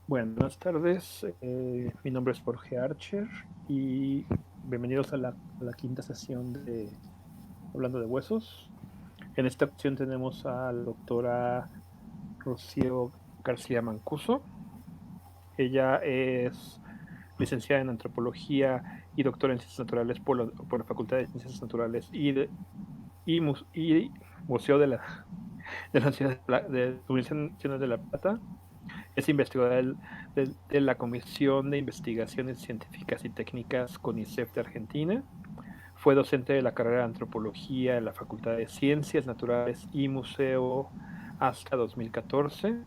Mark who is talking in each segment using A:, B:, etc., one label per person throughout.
A: Buenas tardes, mi nombre es Jorge Archer y bienvenidos a la quinta sesión de Hablando de Huesos. En esta ocasión tenemos a la doctora Rocío García Mancuso. Ella es licenciada en Antropología y doctora en Ciencias Naturales por la Facultad de Ciencias Naturales y Museo de la Ciudad de la Universidad Nacional de La Plata. Es investigadora de la Comisión de Investigaciones Científicas y Técnicas CONICET de Argentina. Fue docente de la carrera de Antropología en la Facultad de Ciencias Naturales y Museo hasta 2014.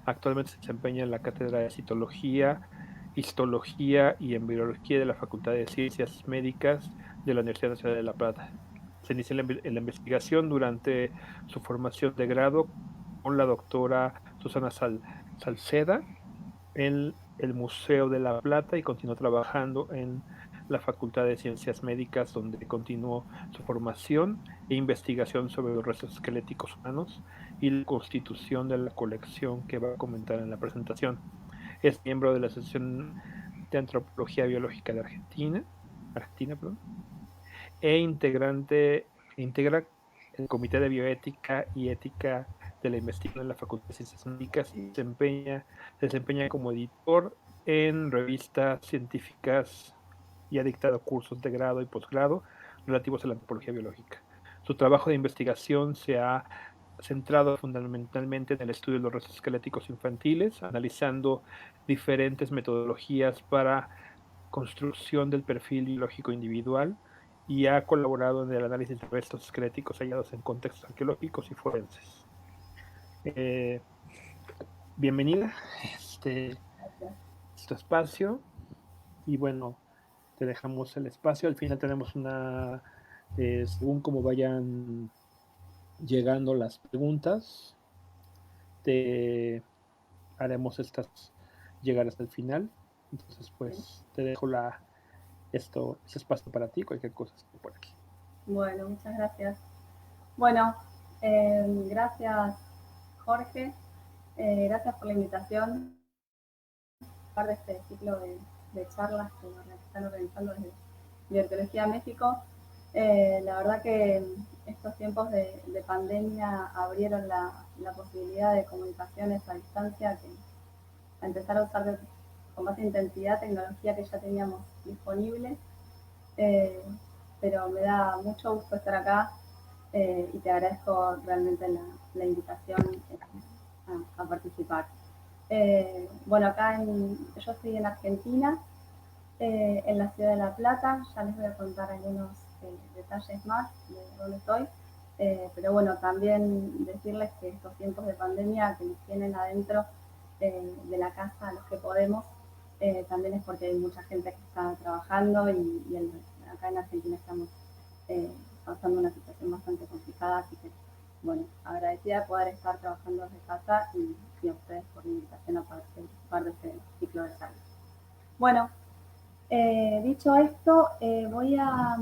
A: Actualmente se desempeña en la Cátedra de Citología, Histología y Embriología de la Facultad de Ciencias Médicas de la Universidad Nacional de La Plata. Se inició en la investigación durante su formación de grado con la doctora Susana Salceda en el Museo de La Plata y continuó trabajando en la Facultad de Ciencias Médicas, donde continuó su formación e investigación sobre los restos esqueléticos humanos y la constitución de la colección que va a comentar en la presentación. Es miembro de la Asociación de Antropología Biológica de Argentina, perdón, e integra el Comité de Bioética y Ética de la Investigación en la Facultad de Ciencias Médicas y se desempeña como editor en revistas científicas y ha dictado cursos de grado y posgrado relativos a la antropología biológica. Su trabajo de investigación se ha centrado fundamentalmente en el estudio de los restos esqueléticos infantiles, analizando diferentes metodologías para construcción del perfil biológico individual y ha colaborado en el análisis de restos esqueléticos hallados en contextos arqueológicos y forenses. Eh, Bienvenida este espacio y bueno, te dejamos el espacio. Al final tenemos según como vayan llegando las preguntas, te haremos estas llegar hasta el final. Entonces, pues te dejo ese espacio para ti, cualquier cosa esté por aquí.
B: Bueno, muchas gracias. Bueno, gracias Jorge, gracias por la invitación a parte de este ciclo de charlas que están organizando desde Bioarqueología México. La verdad que estos tiempos de pandemia abrieron la posibilidad de comunicaciones a distancia, a empezar a usar con más intensidad tecnología que ya teníamos disponible. Eh, pero me da mucho gusto estar acá y te agradezco realmente la invitación a participar. Bueno, yo estoy en Argentina, en la ciudad de La Plata, ya les voy a contar algunos detalles más de dónde estoy, pero bueno, también decirles que estos tiempos de pandemia que nos tienen adentro de la casa, los que podemos, también es porque hay mucha gente que está trabajando acá en Argentina estamos pasando una situación bastante complicada, así que bueno, agradecida de poder estar trabajando desde casa y a ustedes por la invitación a participar de este ciclo de charlas. Bueno, dicho esto, voy a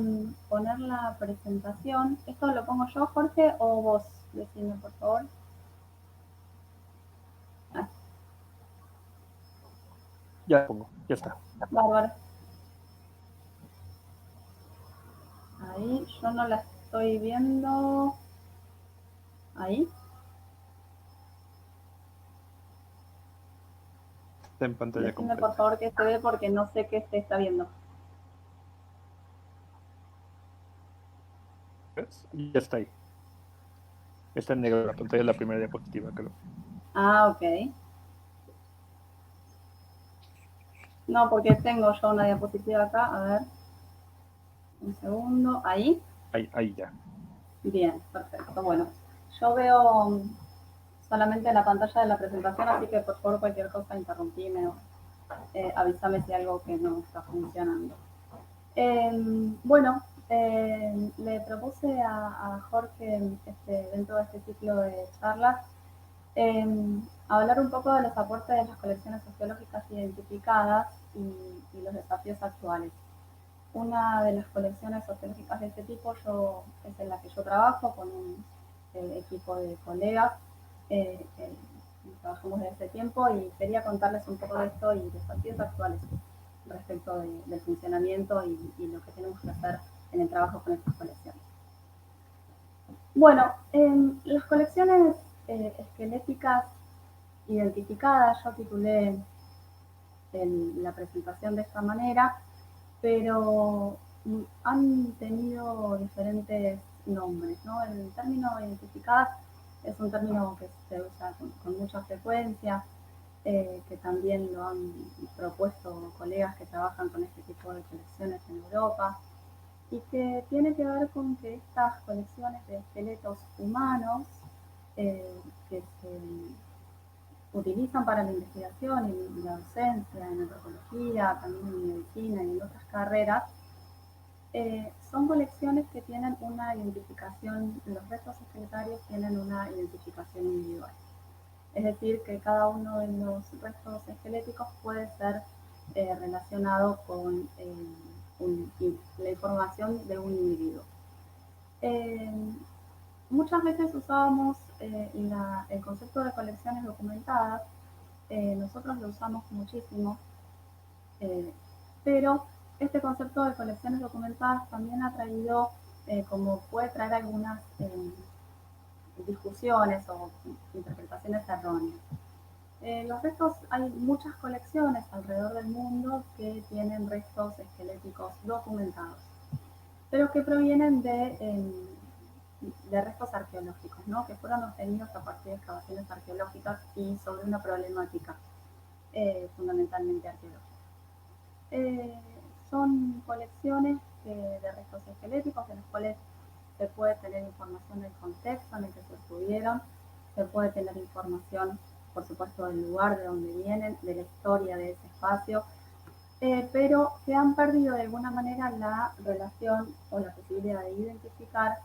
B: poner la presentación. ¿Esto lo pongo yo, Jorge, o vos? Decime, por favor. Ah,
A: Ya pongo, ya está.
B: bárbaro. Ahí, yo no la estoy viendo. Ahí.
A: Está en pantalla
B: Decime, por
A: completa.
B: favor, que se ve porque no sé qué se está viendo.
A: ¿Ves? Ya está ahí. Está en negro la pantalla, es la primera diapositiva, creo.
B: Ah, ok. No, porque tengo yo una diapositiva acá. A ver, un segundo. Ahí.
A: Ahí ya.
B: Bien, perfecto. Bueno, yo veo solamente la pantalla de la presentación, así que por favor cualquier cosa interrumpime o avísame si hay algo que no está funcionando. Bueno, le propuse a Jorge dentro de este ciclo de charlas eh, hablar un poco de los aportes de las colecciones sociológicas identificadas y los desafíos actuales. Una de las colecciones sociológicas de este tipo es en la que yo trabajo con un equipo de colegas. trabajamos desde ese tiempo y quería contarles un poco de esto y desafíos actuales respecto del funcionamiento y lo que tenemos que hacer en el trabajo con estas colecciones. Bueno, las colecciones esqueléticas identificadas, yo titulé la presentación de esta manera, pero han tenido diferentes nombres, ¿no? El término identificadas es un término que se usa con mucha frecuencia, que también lo han propuesto colegas que trabajan con este tipo de colecciones en Europa, y que tiene que ver con que estas colecciones de esqueletos humanos que se utilizan para la investigación y la docencia, en antropología, también en medicina y en otras carreras, son colecciones que tienen una identificación, los restos esqueletarios tienen una identificación individual. Es decir, que cada uno de los restos esqueléticos puede ser relacionado con la información de un individuo. Muchas veces usábamos el concepto de colecciones documentadas, nosotros lo usamos muchísimo, pero este concepto de colecciones documentadas también ha traído, como puede traer algunas discusiones o interpretaciones erróneas. Los restos, hay muchas colecciones alrededor del mundo que tienen restos esqueléticos documentados, pero que provienen de restos arqueológicos, ¿no? Que fueron obtenidos a partir de excavaciones arqueológicas y sobre una problemática fundamentalmente arqueológica. Son colecciones de restos esqueléticos en los cuales se puede tener información del contexto en el que se obtuvieron, se puede tener información, por supuesto, del lugar de donde vienen, de la historia de ese espacio, pero que han perdido de alguna manera la relación o la posibilidad de identificar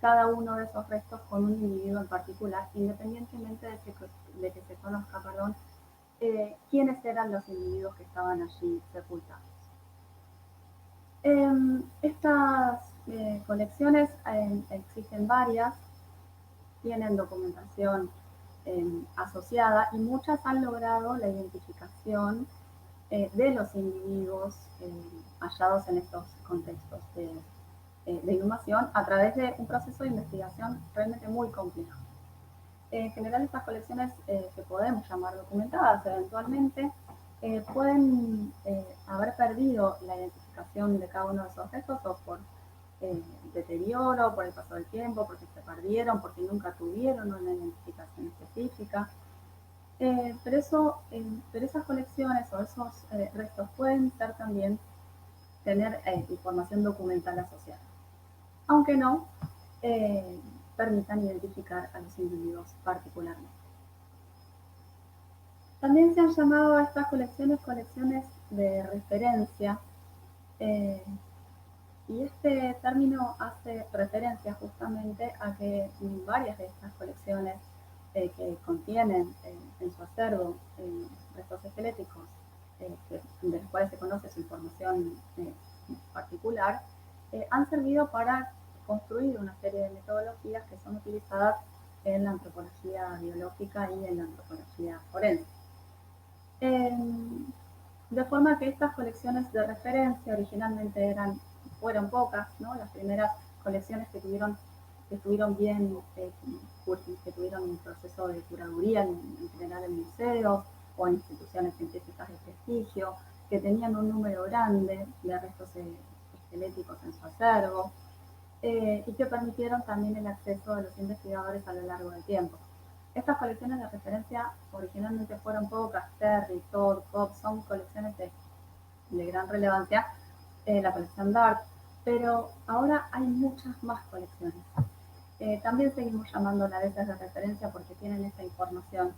B: cada uno de esos restos con un individuo en particular, independientemente de que se conozca, quiénes eran los individuos que estaban allí sepultados. Estas colecciones existen varias, tienen documentación asociada y muchas han logrado la identificación de los individuos hallados en estos contextos de inhumación a través de un proceso de investigación realmente muy complejo. En general, estas colecciones que podemos llamar documentadas eventualmente pueden haber perdido la identificación de cada uno de esos restos o por deterioro, por el paso del tiempo, porque se perdieron, porque nunca tuvieron una identificación específica. Pero esas colecciones o esos restos pueden ser también tener información documental asociada, aunque no permitan identificar a los individuos particularmente. También se han llamado a estas colecciones colecciones de referencia, y este término hace referencia justamente a que varias de estas colecciones que contienen en su acervo restos esqueléticos, de los cuales se conoce su información particular, han servido para construir una serie de metodologías que son utilizadas en la antropología biológica y en la antropología forense. De forma que estas colecciones de referencia originalmente fueron pocas, ¿no? Las primeras colecciones que estuvieron bien, que tuvieron un proceso de curaduría en general en museos o en instituciones científicas de prestigio, que tenían un número grande de restos esqueléticos en su acervo, y que permitieron también el acceso de los investigadores a lo largo del tiempo. Estas colecciones de referencia originalmente fueron pocas, Terry, Todd, Cobb, son colecciones de gran relevancia, la colección DART, pero ahora hay muchas más colecciones. También seguimos llamándolas a veces de referencia porque tienen esta información,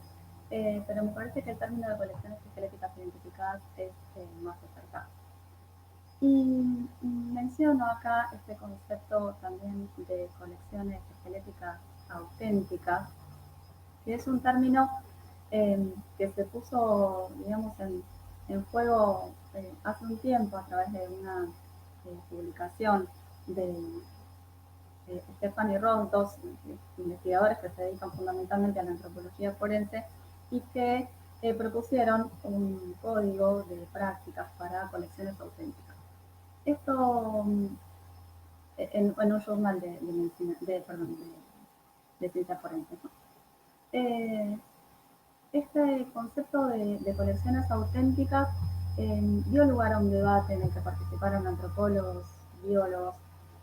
B: pero me parece que el término de colecciones esqueléticas identificadas es más acertado. Y menciono acá este concepto también de colecciones esqueléticas auténticas, que es un término que se puso, digamos, en juego hace un tiempo a través de una publicación de Stephanie Roth, dos investigadores que se dedican fundamentalmente a la antropología forense, y que propusieron un código de prácticas para colecciones auténticas. Esto en un journal de medicina, de ciencias forenses, ¿no? Este concepto de colecciones auténticas dio lugar a un debate en el que participaron antropólogos, biólogos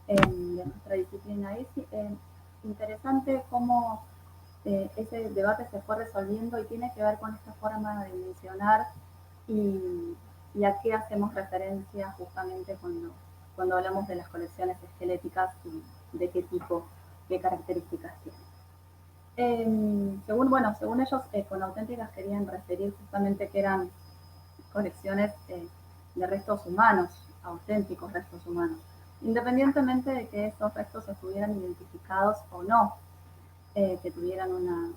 B: de nuestra disciplina. Es interesante cómo ese debate se fue resolviendo y tiene que ver con esta forma de mencionar y a qué hacemos referencia justamente cuando hablamos de las colecciones esqueléticas y de qué tipo, qué características tienen. Según ellos, con auténticas querían referir justamente que eran colecciones de restos humanos, auténticos restos humanos, independientemente de que esos restos estuvieran identificados o no, que tuvieran una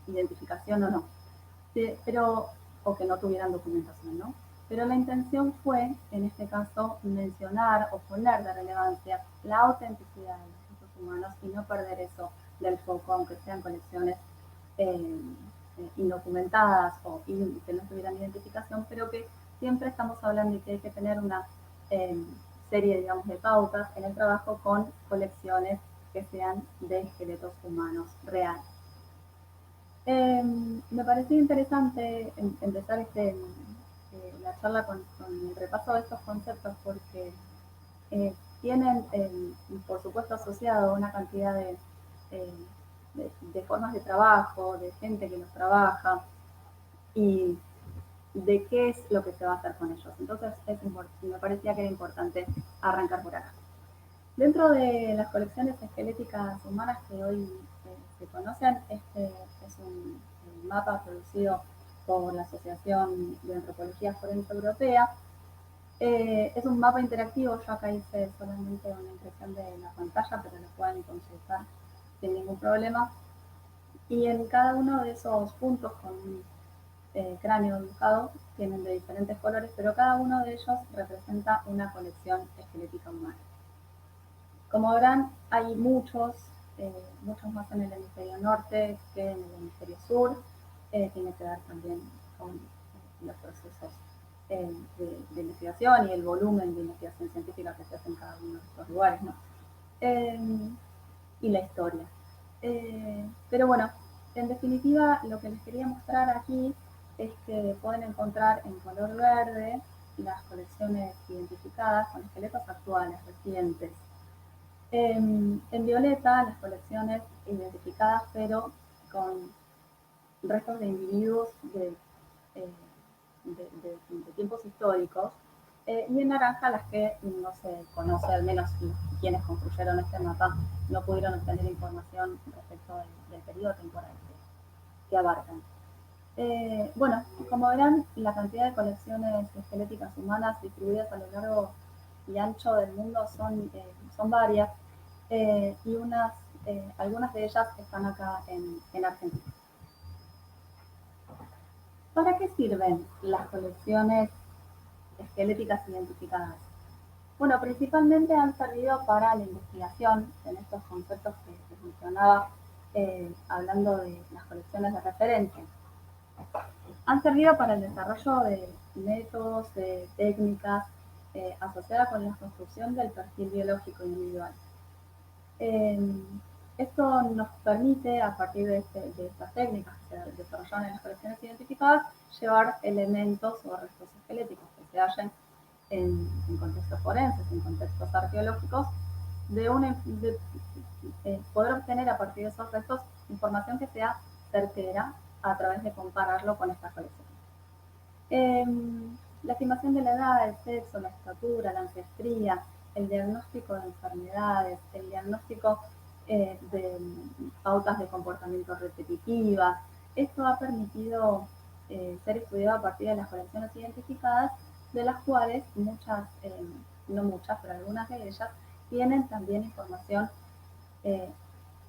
B: identificación o no, pero, o que no tuvieran documentación, ¿no? Pero la intención fue, en este caso, mencionar o poner de relevancia la autenticidad de los restos humanos y no perder eso del foco, aunque sean colecciones indocumentadas o que no tuvieran identificación, pero que siempre estamos hablando de que hay que tener una serie, digamos, de pautas en el trabajo con colecciones que sean de esqueletos humanos reales. Me pareció interesante empezar la charla con el repaso de estos conceptos porque tienen, por supuesto, asociado una cantidad de formas de trabajo, de gente que los trabaja y de qué es lo que se va a hacer con ellos. Entonces, me parecía que era importante arrancar por acá. Dentro de las colecciones esqueléticas humanas que hoy se conocen, este es un mapa producido por la Asociación de Antropología Forense Europea. Es un mapa interactivo, yo acá hice solamente una impresión de la pantalla, pero lo pueden consultar sin ningún problema. Y en cada uno de esos puntos con un cráneo dibujado, tienen de diferentes colores, pero cada uno de ellos representa una colección esquelética humana. Como verán, hay muchos más en el hemisferio norte que en el hemisferio sur. Tiene que ver también con los procesos de investigación y el volumen de investigación científica que se hace en cada uno de estos lugares, ¿no? Y la historia. Pero bueno, en definitiva, lo que les quería mostrar aquí es que pueden encontrar en color verde las colecciones identificadas con esqueletos actuales, recientes. En violeta, las colecciones identificadas, pero con restos de individuos de tiempos históricos. Y en naranja, las que no se conoce, al menos quienes construyeron este mapa, no pudieron obtener información respecto del periodo temporal que abarcan. Bueno, como verán, la cantidad de colecciones esqueléticas humanas distribuidas a lo largo y ancho del mundo son varias, y algunas de ellas están acá en Argentina. ¿Para qué sirven las colecciones esqueléticas identificadas? Bueno, principalmente han servido para la investigación en estos conceptos que mencionaba hablando de las colecciones de referencia. Han servido para el desarrollo de métodos, de técnicas asociadas con la construcción del perfil biológico individual. Esto nos permite, a partir de estas técnicas que se desarrollaron en las colecciones identificadas, llevar elementos o restos esqueléticos que se hallen en contextos forenses, en contextos arqueológicos, poder obtener a partir de esos restos información que sea certera a través de compararlo con estas colecciones. La estimación de la edad, el sexo, la estatura, la ancestría, el diagnóstico de enfermedades, el diagnóstico de pautas de comportamiento repetitivas. Esto ha permitido ser estudiado a partir de las colecciones identificadas, de las cuales muchas, no muchas, pero algunas de ellas, tienen también información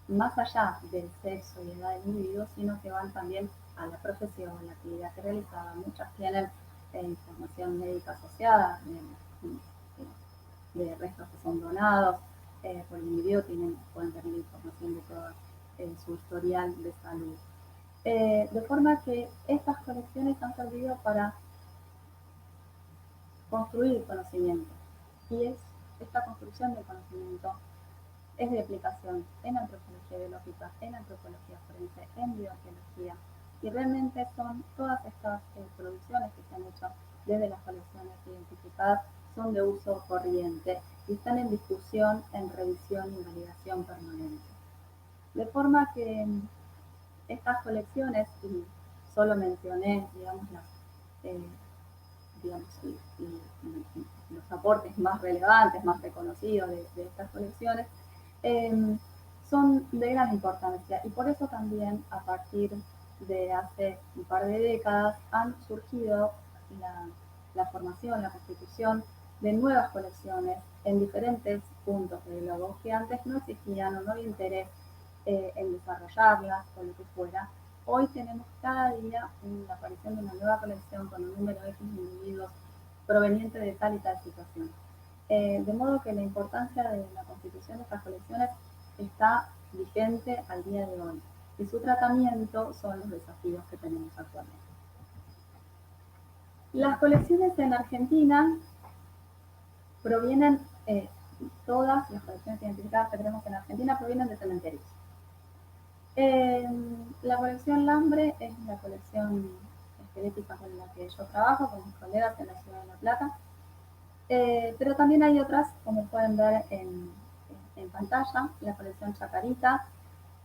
B: más allá del sexo y edad del individuo, sino que van también a la profesión, la actividad que realizaban. Muchas tienen información médica asociada, de restos que son donados por el individuo, pueden tener información de todo su historial de salud. De forma que estas colecciones han servido para construir conocimiento. Y esta construcción de conocimiento es de aplicación en antropología biológica, en antropología forense, en bioarqueología. Y realmente son todas estas producciones que se han hecho desde las colecciones identificadas son de uso corriente y están en discusión, en revisión y validación permanente. De forma que estas colecciones, y solo mencioné, digamos, digamos, los aportes más relevantes, más reconocidos de estas colecciones, son de gran importancia y por eso también a partir de hace un par de décadas han surgido la formación, la constitución de nuevas colecciones en diferentes puntos del globo que antes no existían o no había interés en desarrollarlas o lo que fuera. Hoy tenemos cada día la aparición de una nueva colección con un número X de individuos provenientes de tal y tal situación. De modo que la importancia de la constitución de estas colecciones está vigente al día de hoy y su tratamiento son los desafíos que tenemos actualmente. Las colecciones en Argentina provienen, todas las colecciones identificadas que tenemos en Argentina provienen de cementerios. La colección Lambre es la colección esquelética con la que yo trabajo con mis colegas en la ciudad de La Plata, pero también hay otras, como pueden ver en pantalla, la colección Chacarita,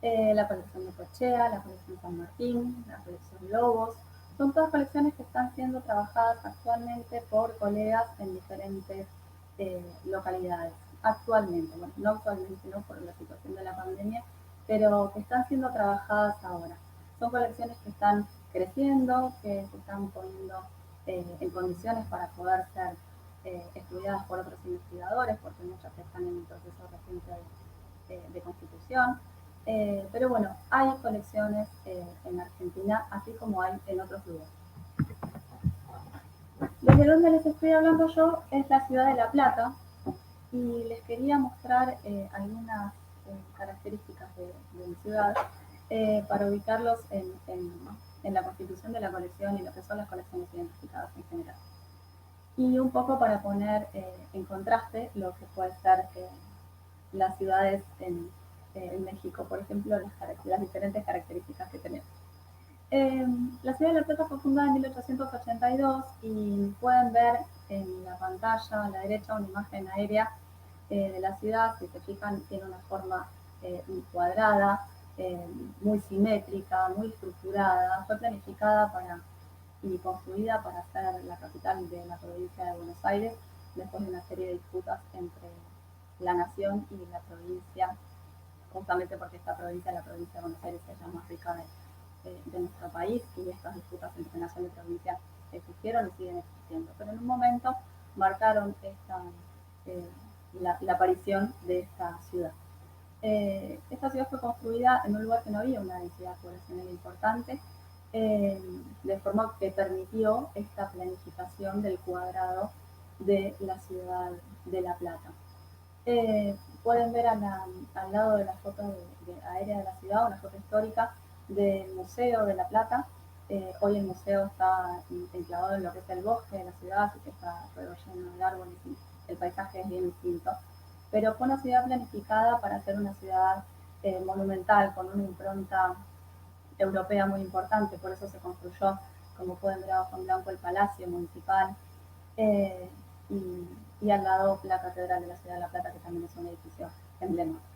B: la colección de Cochea, la colección San Martín, la colección Lobos. Son todas colecciones que están siendo trabajadas actualmente por colegas en diferentes localidades. Actualmente, bueno, no actualmente, no por la situación de la pandemia, pero que están siendo trabajadas ahora. Son colecciones que están creciendo, que se están poniendo en condiciones para poder ser estudiadas por otros investigadores, porque muchas están en un proceso reciente de constitución. Pero bueno, hay colecciones en Argentina, así como hay en otros lugares. Desde donde les estoy hablando yo es la ciudad de La Plata y les quería mostrar algunas características de mi ciudad para ubicarlos en la constitución de la colección y lo que son las colecciones identificadas en general. Y un poco para poner en contraste lo que puede ser las ciudades en México, por ejemplo, las diferentes características que tenemos. La ciudad de La Plata fue fundada en 1882 y pueden ver en la pantalla a la derecha una imagen aérea de la ciudad. Si se fijan, tiene una forma cuadrada, muy simétrica, muy estructurada. Fue planificada y construida para ser la capital de la provincia de Buenos Aires, después de una serie de disputas entre la nación y la provincia, justamente porque esta provincia, la provincia de Buenos Aires, es la más rica de nuestro país y estas disputas entre nación y provincia existieron y siguen existiendo. Pero en un momento marcaron la aparición de esta ciudad. Esta ciudad fue construida en un lugar que no había una densidad poblacional importante, de forma que permitió esta planificación del cuadrado de la ciudad de La Plata. Pueden ver al lado de la foto aérea de la ciudad, una foto histórica del Museo de La Plata. Hoy el museo está enclavado en lo que es el bosque de la ciudad, así que está alrededor lleno de árboles y el paisaje es bien distinto. Pero fue una ciudad planificada para ser una ciudad monumental, con una impronta europea muy importante, por eso se construyó, como pueden ver abajo en blanco, el Palacio Municipal, y al lado la Catedral de la Ciudad de La Plata, que también es un edificio emblemático.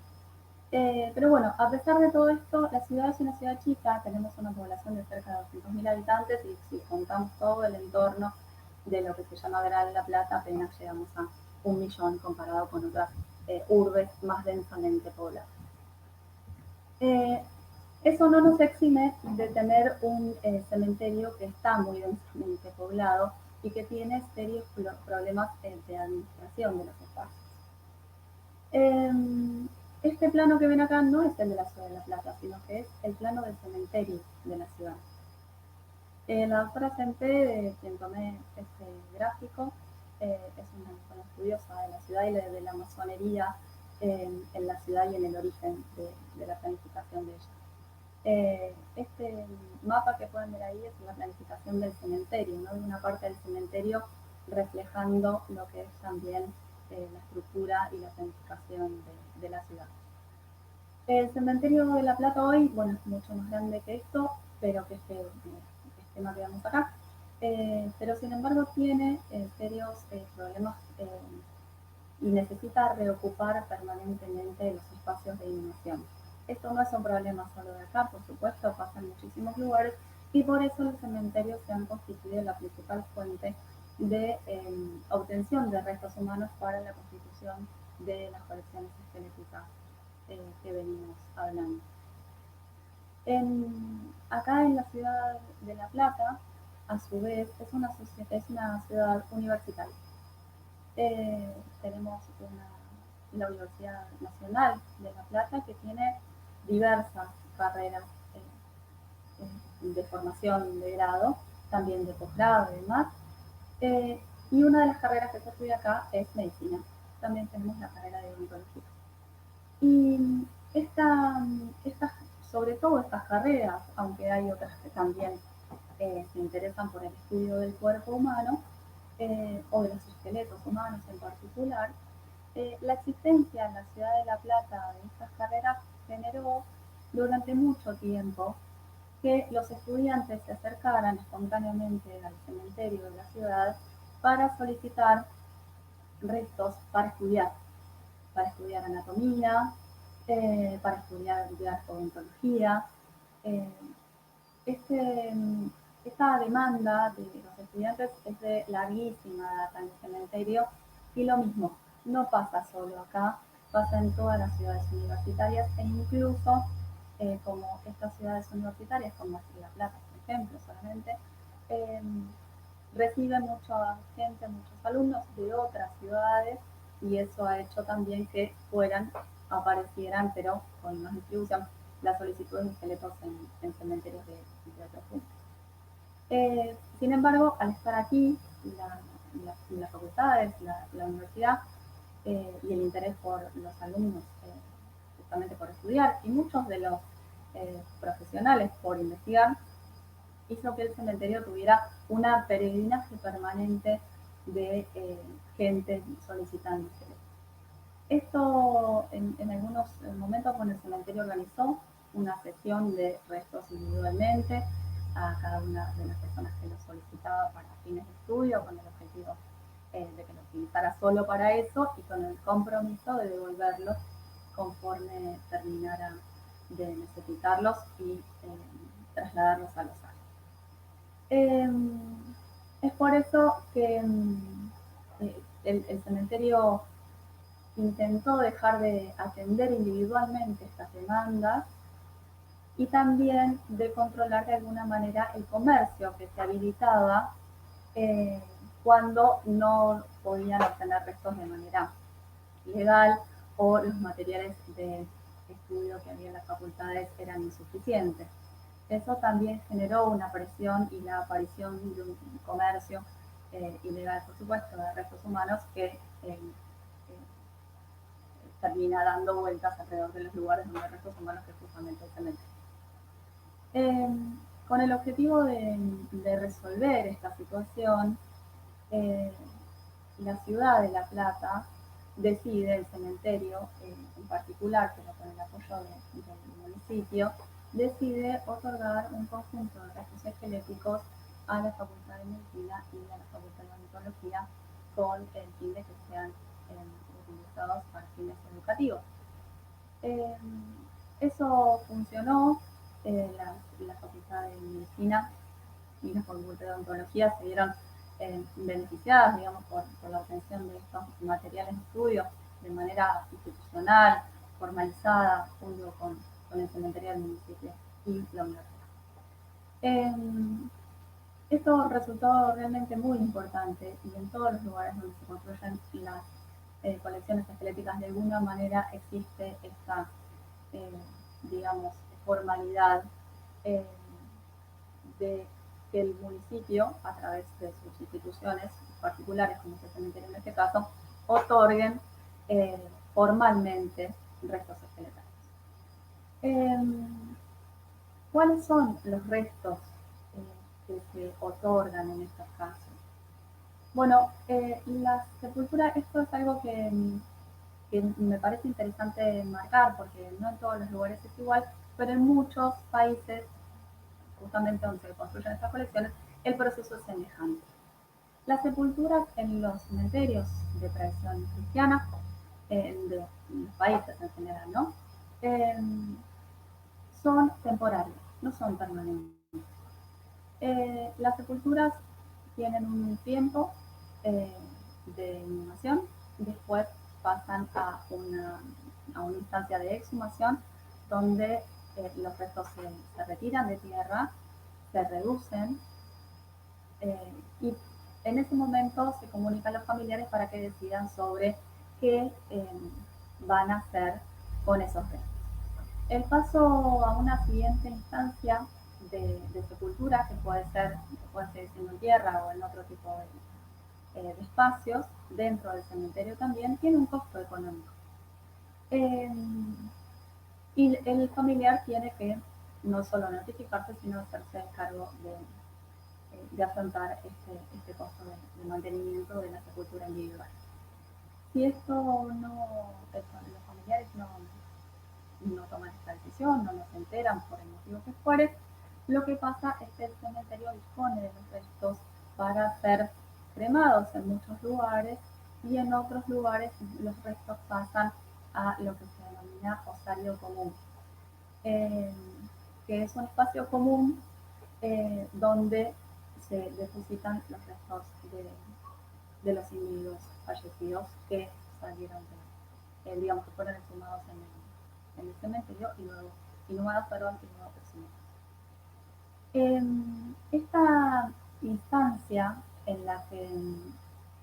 B: Pero bueno, a pesar de todo esto, la ciudad es una ciudad chica, tenemos una población de cerca de 200.000 habitantes y si contamos todo el entorno de lo que se llama Gran La Plata, apenas llegamos a 1 millón comparado con otras urbes más densamente pobladas. Eso no nos exime de tener un cementerio que está muy densamente poblado y que tiene serios problemas de administración de los espacios. Este plano que ven acá no es el de la ciudad de La Plata, sino que es el plano del cementerio de la ciudad. La doctora Senté, de quien tomé este gráfico, es una estudiosa de la ciudad y de la masonería en la ciudad y en el origen de la planificación de ella. Este mapa que pueden ver ahí es la planificación del cementerio, ¿no? De una parte del cementerio reflejando lo que es también la estructura y la planificación de la ciudad. El cementerio de La Plata hoy, bueno, es mucho más grande que esto, pero que este esquema que vemos acá, pero sin embargo tiene serios problemas y necesita reocupar permanentemente los espacios de inhumación. Esto no es un problema solo de acá, por supuesto, pasa en muchísimos lugares y por eso los cementerios se han constituido la principal fuente de obtención de restos humanos para la constitución de las colecciones esqueléticas que venimos hablando. Acá en la ciudad de La Plata, a su vez, es una ciudad universitaria. Tenemos la Universidad Nacional de La Plata que tiene diversas carreras de formación de grado, también de posgrado y demás. Y una de las carreras que se estudia acá es medicina. También tenemos la carrera de odontología. Y sobre todo estas carreras, aunque hay otras que también se interesan por el estudio del cuerpo humano o de los esqueletos humanos en particular, la existencia en la ciudad de La Plata de estas carreras generó durante mucho tiempo que los estudiantes se acercaran espontáneamente al cementerio de la ciudad para solicitar restos para estudiar anatomía, para estudiar odontología. Eh, este, esta demanda de los estudiantes es de larguísima data en el cementerio y lo mismo, no pasa solo acá, pasa en todas las ciudades universitarias e incluso como estas ciudades universitarias, como La Plata, por ejemplo, solamente, eh, recibe mucha gente, muchos alumnos de otras ciudades y eso ha hecho también que aparecieran, pero con más distribución, las solicitudes de esqueletos en cementerios de otros puntos. Sin embargo, al estar aquí, las facultades, la universidad y el interés por los alumnos, justamente por estudiar, y muchos de los profesionales por investigar, hizo que el cementerio tuviera una peregrinaje permanente de gente solicitando esqueletos. Esto en algunos momentos, bueno, el cementerio organizó una sesión de restos individualmente a cada una de las personas que lo solicitaba para fines de estudio, con el objetivo de que lo utilizara solo para eso y con el compromiso de devolverlos conforme terminara de necesitarlos y trasladarlos a los años. Es por eso que el cementerio intentó dejar de atender individualmente estas demandas y también de controlar de alguna manera el comercio que se habilitaba cuando no podían obtener restos de manera legal o los materiales de estudio que había en las facultades eran insuficientes. Eso también generó una presión y la aparición de un comercio ilegal, por supuesto, de restos humanos que termina dando vueltas alrededor de los lugares donde hay restos humanos, que es justamente el cementerio. Con el objetivo de resolver esta situación, la ciudad de La Plata decide, el cementerio en particular, pero con el apoyo del municipio, decide otorgar un conjunto de restos esqueléticos a la Facultad de Medicina y a la Facultad de Odontología con el fin de que sean utilizados para fines educativos. Eso funcionó, la Facultad de Medicina y la Facultad de Odontología se vieron beneficiadas, digamos, por la obtención de estos materiales de estudio de manera institucional, formalizada, junto con el cementerio del municipio y la universidad. Esto resultó realmente muy importante y en todos los lugares donde se construyen las colecciones esqueléticas de alguna manera existe esta, digamos, formalidad de que el municipio, a través de sus instituciones particulares, como es el cementerio en este caso, otorguen formalmente restos esqueletales. ¿Cuáles son los restos que se otorgan en estos casos? Bueno, la sepultura, esto es algo que me parece interesante marcar, porque no en todos los lugares es igual, pero en muchos países, justamente donde se construyen estas colecciones, el proceso es semejante. Las sepulturas en los cementerios de tradición cristiana, de los países en general, ¿no? Eh, son temporarias, no son permanentes. Las sepulturas tienen un tiempo eh, de inhumación, después pasan a una instancia de exhumación donde los restos se retiran de tierra, se reducen y en ese momento se comunican a los familiares para que decidan sobre qué van a hacer con esos restos. El paso a una siguiente instancia de sepultura, que puede seguir siendo en tierra o en otro tipo de espacios, dentro del cementerio también, tiene un costo económico. Eh, y el familiar tiene que no solo notificarse, sino hacerse cargo de afrontar este costo de mantenimiento de la sepultura individual. Si esto los familiares no toman esta decisión, no nos enteran por el motivo que fuere, lo que pasa es que el cementerio dispone de los restos para ser cremados en muchos lugares y en otros lugares los restos pasan a lo que se denomina osario común, eh, que es un espacio común donde se depositan los restos de los individuos fallecidos que salieron digamos que fueron exhumados en el cementerio y luego inhumados, perdón, y luego exhumados. Esta instancia en la que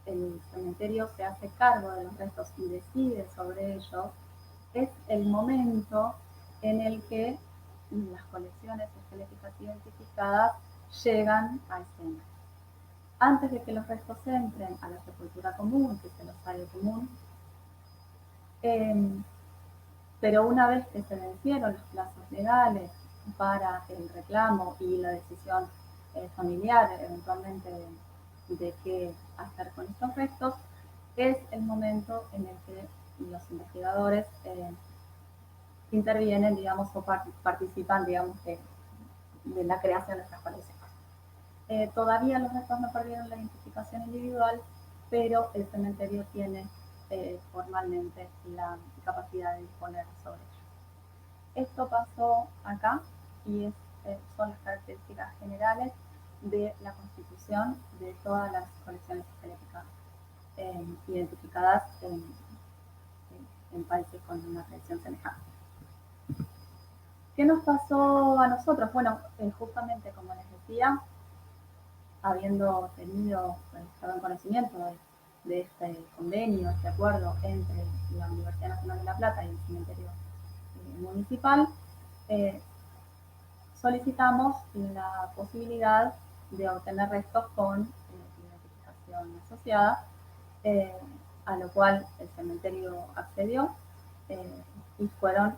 B: el cementerio se hace cargo de los restos y decide sobre ellos es el momento en el que las colecciones esqueléticas identificadas llegan a escena. Antes de que los restos entren a la sepultura común, que es el osario común, eh, pero una vez que se vencieron los plazos legales para el reclamo y la decisión familiar eventualmente de qué hacer con estos restos, es el momento en el que los investigadores intervienen, digamos, o participan, digamos, de la creación de estas colecciones. Todavía los restos no perdieron la identificación individual, pero el cementerio tiene formalmente la capacidad de disponer sobre ellos. Esto pasó acá y son las características generales de la constitución de todas las colecciones esqueléticas identificadas en países con una tradición semejante. ¿Qué nos pasó a nosotros? Bueno, justamente como les decía, habiendo estado en conocimiento de este convenio, este acuerdo entre la Universidad Nacional de La Plata y el cementerio municipal, solicitamos la posibilidad de obtener restos con identificación asociada, eh, a lo cual el cementerio accedió y fueron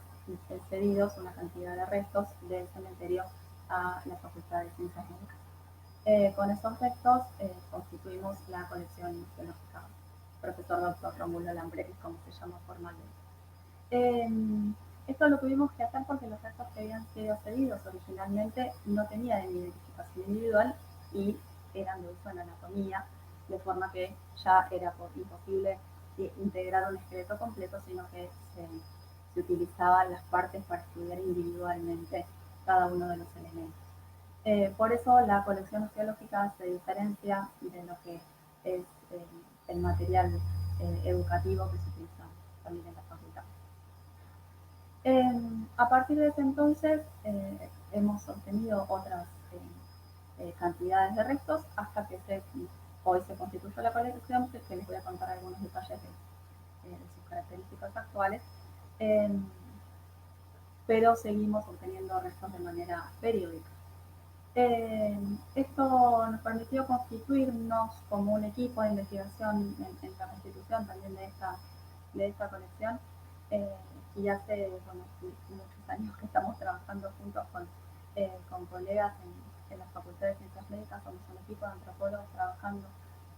B: cedidos una cantidad de restos del cementerio a la Facultad de Ciencias Médicas. Con esos restos constituimos la colección geológica Profesor Dr. Rómulo Lambré, como se llama formalmente. Esto lo tuvimos que hacer porque los restos que habían sido cedidos originalmente no tenían identificación individual y eran de uso en anatomía, de forma que ya era imposible integrar un esqueleto completo, sino que se utilizaban las partes para estudiar individualmente cada uno de los elementos. Por eso la colección geológica se diferencia de lo que es el material educativo que se utiliza también en la facultad. A partir de ese entonces hemos obtenido otras cantidades de restos hasta que hoy se constituyó la colección, que les voy a contar algunos detalles de sus características actuales, pero seguimos obteniendo restos de manera periódica. Esto nos permitió constituirnos como un equipo de investigación en la constitución también de esta colección y hace muchos años que estamos trabajando juntos con colegas en la Facultad de Ciencias Médicas, somos un equipo de antropólogos trabajando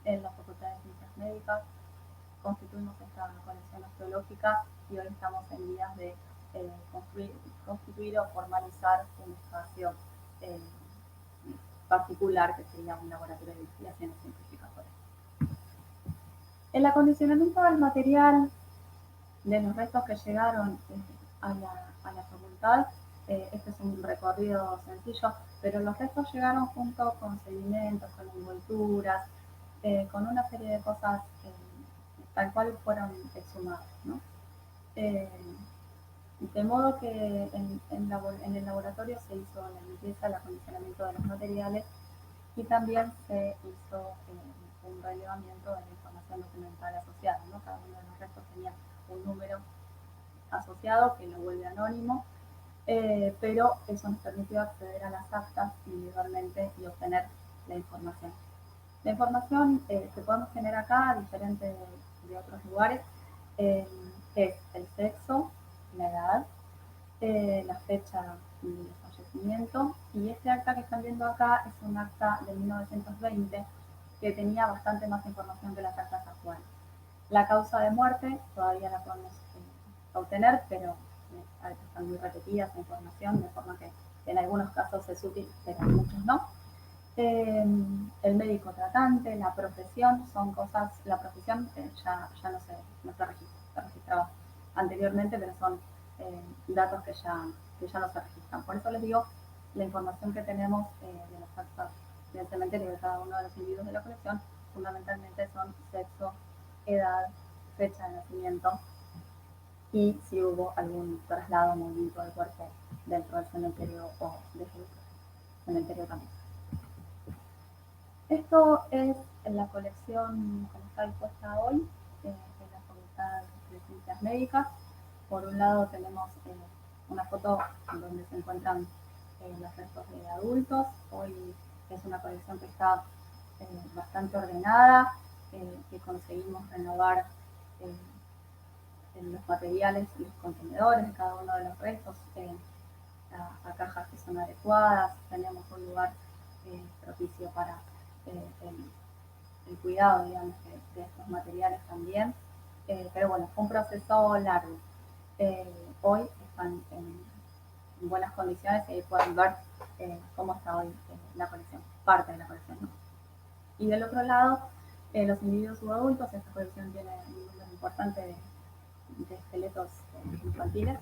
B: en la Facultad de Ciencias Médicas, constituimos esta colección osteológica y hoy estamos en vías de constituir o formalizar un espacio particular que sería un laboratorio de investigaciones científicas. El acondicionamiento del material de los restos que llegaron a la facultad, este es un recorrido sencillo, pero los restos llegaron junto con sedimentos, con envolturas, con una serie de cosas tal cual fueron exhumadas, ¿no? De modo que en el laboratorio se hizo la limpieza, el acondicionamiento de los materiales y también se hizo un relevamiento de la información documental asociada, ¿no? Cada uno de los restos tenía un número asociado que lo vuelve anónimo, pero eso nos permitió acceder a las actas individualmente y obtener la información. La información que podemos tener acá, diferente de otros lugares, es el sexo, la edad, la fecha de fallecimiento, y este acta que están viendo acá es un acta de 1920 que tenía bastante más información que las actas actuales. La causa de muerte todavía la podemos obtener, pero están muy repetidas la información, de forma que en algunos casos es útil, pero en muchos no. El médico tratante, la profesión, son cosas, la profesión ya no se registraba anteriormente, pero son datos que ya no se registran. Por eso les digo, la información que tenemos de las actas del cementerio de cada uno de los individuos de la colección, fundamentalmente son sexo, edad, fecha de nacimiento y si hubo algún traslado o movimiento del cuerpo dentro del cementerio o del cementerio también. Esto es la colección como está dispuesta hoy de la Facultad de Ciencias Médicas. Por un lado tenemos una foto donde se encuentran los restos de adultos. Hoy es una colección que está bastante ordenada, que conseguimos renovar en los materiales y los contenedores de cada uno de los restos, a cajas que son adecuadas. Tenemos un lugar propicio para el cuidado, digamos, de estos materiales también. Pero bueno, fue un proceso largo. Hoy están en buenas condiciones y ahí pueden ver cómo está hoy la colección, parte de la colección, ¿no? Y del otro lado, los individuos subadultos. Esta colección tiene un número importante de esqueletos infantiles,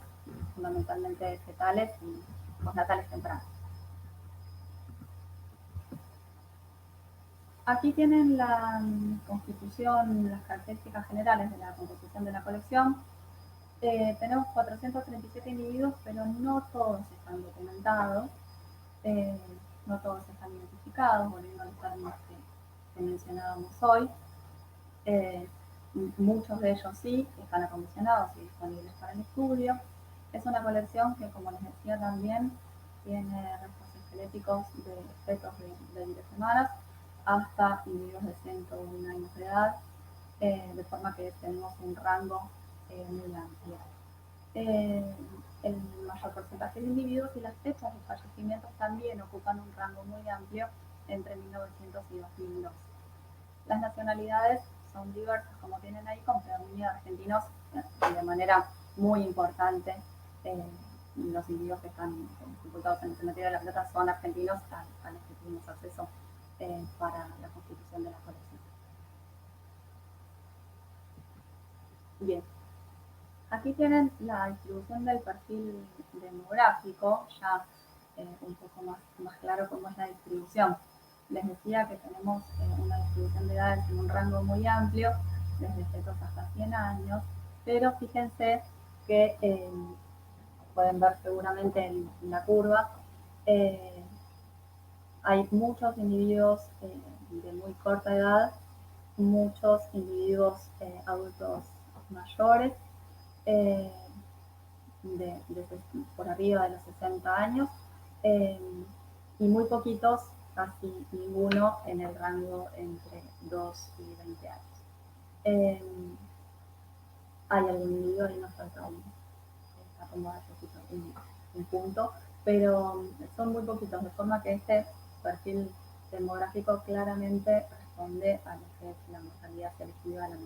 B: fundamentalmente fetales y postnatales tempranos. Aquí tienen la constitución, las características generales de la composición de la colección. Tenemos 437 individuos, pero no todos están documentados, no todos están identificados, volviendo a los términos que mencionábamos hoy. Muchos de ellos sí están acondicionados y disponibles para el estudio. Es una colección que, como les decía también, tiene restos esqueléticos de fetos de 20 semanas hasta individuos de 101 años de edad, de forma que tenemos un rango muy amplio. El mayor porcentaje de individuos y las fechas de fallecimientos también ocupan un rango muy amplio entre 1900 y 2002. Las nacionalidades son diversas, como tienen ahí, con predominio de argentinos de manera muy importante. Los individuos que están sepultados en el cementerio de La Plata son argentinos a los que tuvimos acceso para la constitución de la colección. Bien, aquí tienen la distribución del perfil demográfico, ya un poco más claro cómo es la distribución. Les decía que tenemos una distribución de edades en un rango muy amplio, desde fetos hasta 100 años, pero fíjense que pueden ver seguramente en la curva, hay muchos individuos de muy corta edad, muchos individuos adultos mayores, por arriba de los 60 años, y muy poquitos, casi ninguno, en el rango entre 2 y 20 años. Hay algún individuo, ahí nos falta un punto, pero son muy poquitos, de forma que este perfil demográfico claramente responde a lo que es la mortalidad selectiva, la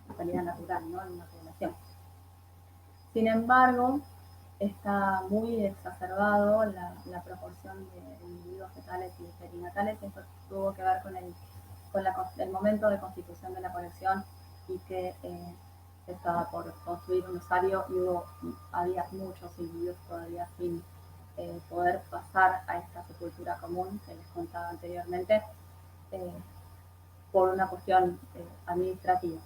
B: mortalidad natural, ¿no?, en una población. Sin embargo, está muy exacerbado la proporción de individuos fetales y perinatales, y esto tuvo que ver con el momento de constitución de la colección y que se estaba por construir un osario y había muchos individuos todavía sin poder pasar a esta sepultura común que les contaba anteriormente, eh, por una cuestión administrativa,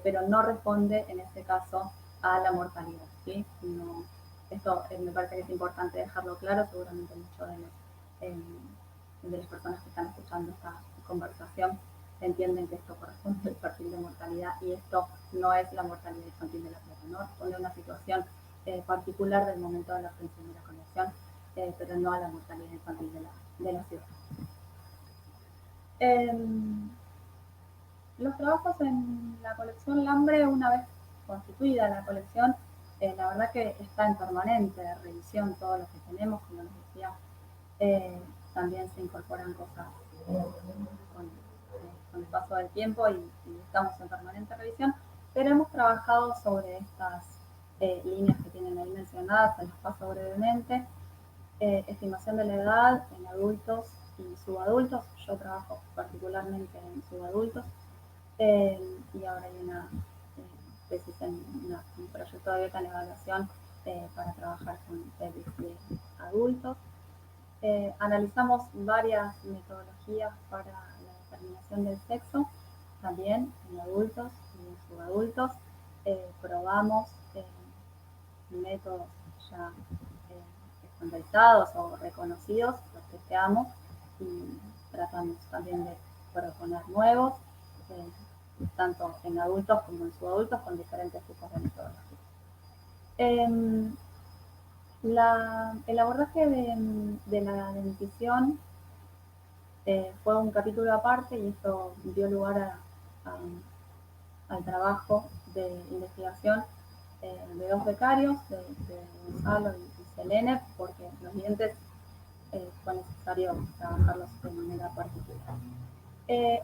B: pero no responde en este caso a la mortalidad, ¿sí? No, esto me parece que es importante dejarlo claro. Seguramente muchos de las personas que están escuchando esta conversación entienden que esto corresponde al perfil de mortalidad, y esto no es la mortalidad infantil de La Plata, ¿no? Responde a una situación particular del momento de la obtención de la conexión, pero no a la mortalidad infantil de la ciudad. Los trabajos en la colección Lambre, una vez constituida la colección, la verdad que está en permanente revisión todo lo que tenemos. Como les decía, también se incorporan cosas con el paso del tiempo, y estamos en permanente revisión, pero hemos trabajado sobre estas líneas que tienen ahí mencionadas. Se las paso brevemente. Estimación de la edad en adultos y subadultos. Yo trabajo particularmente en subadultos. Y ahora hay una tesis un proyecto de beca en evaluación para trabajar con tesis de adultos. Analizamos varias metodologías para la determinación del sexo, también en adultos y en subadultos. Probamos métodos ya estandarizados o reconocidos, los testeamos y tratamos también de proponer nuevos, tanto en adultos como en subadultos, con diferentes tipos de metodologías. El abordaje de la dentición fue un capítulo aparte, y esto dio lugar al trabajo de investigación de dos becarios, de Gonzalo y Selene, porque los dientes fue necesario trabajarlos de manera particular.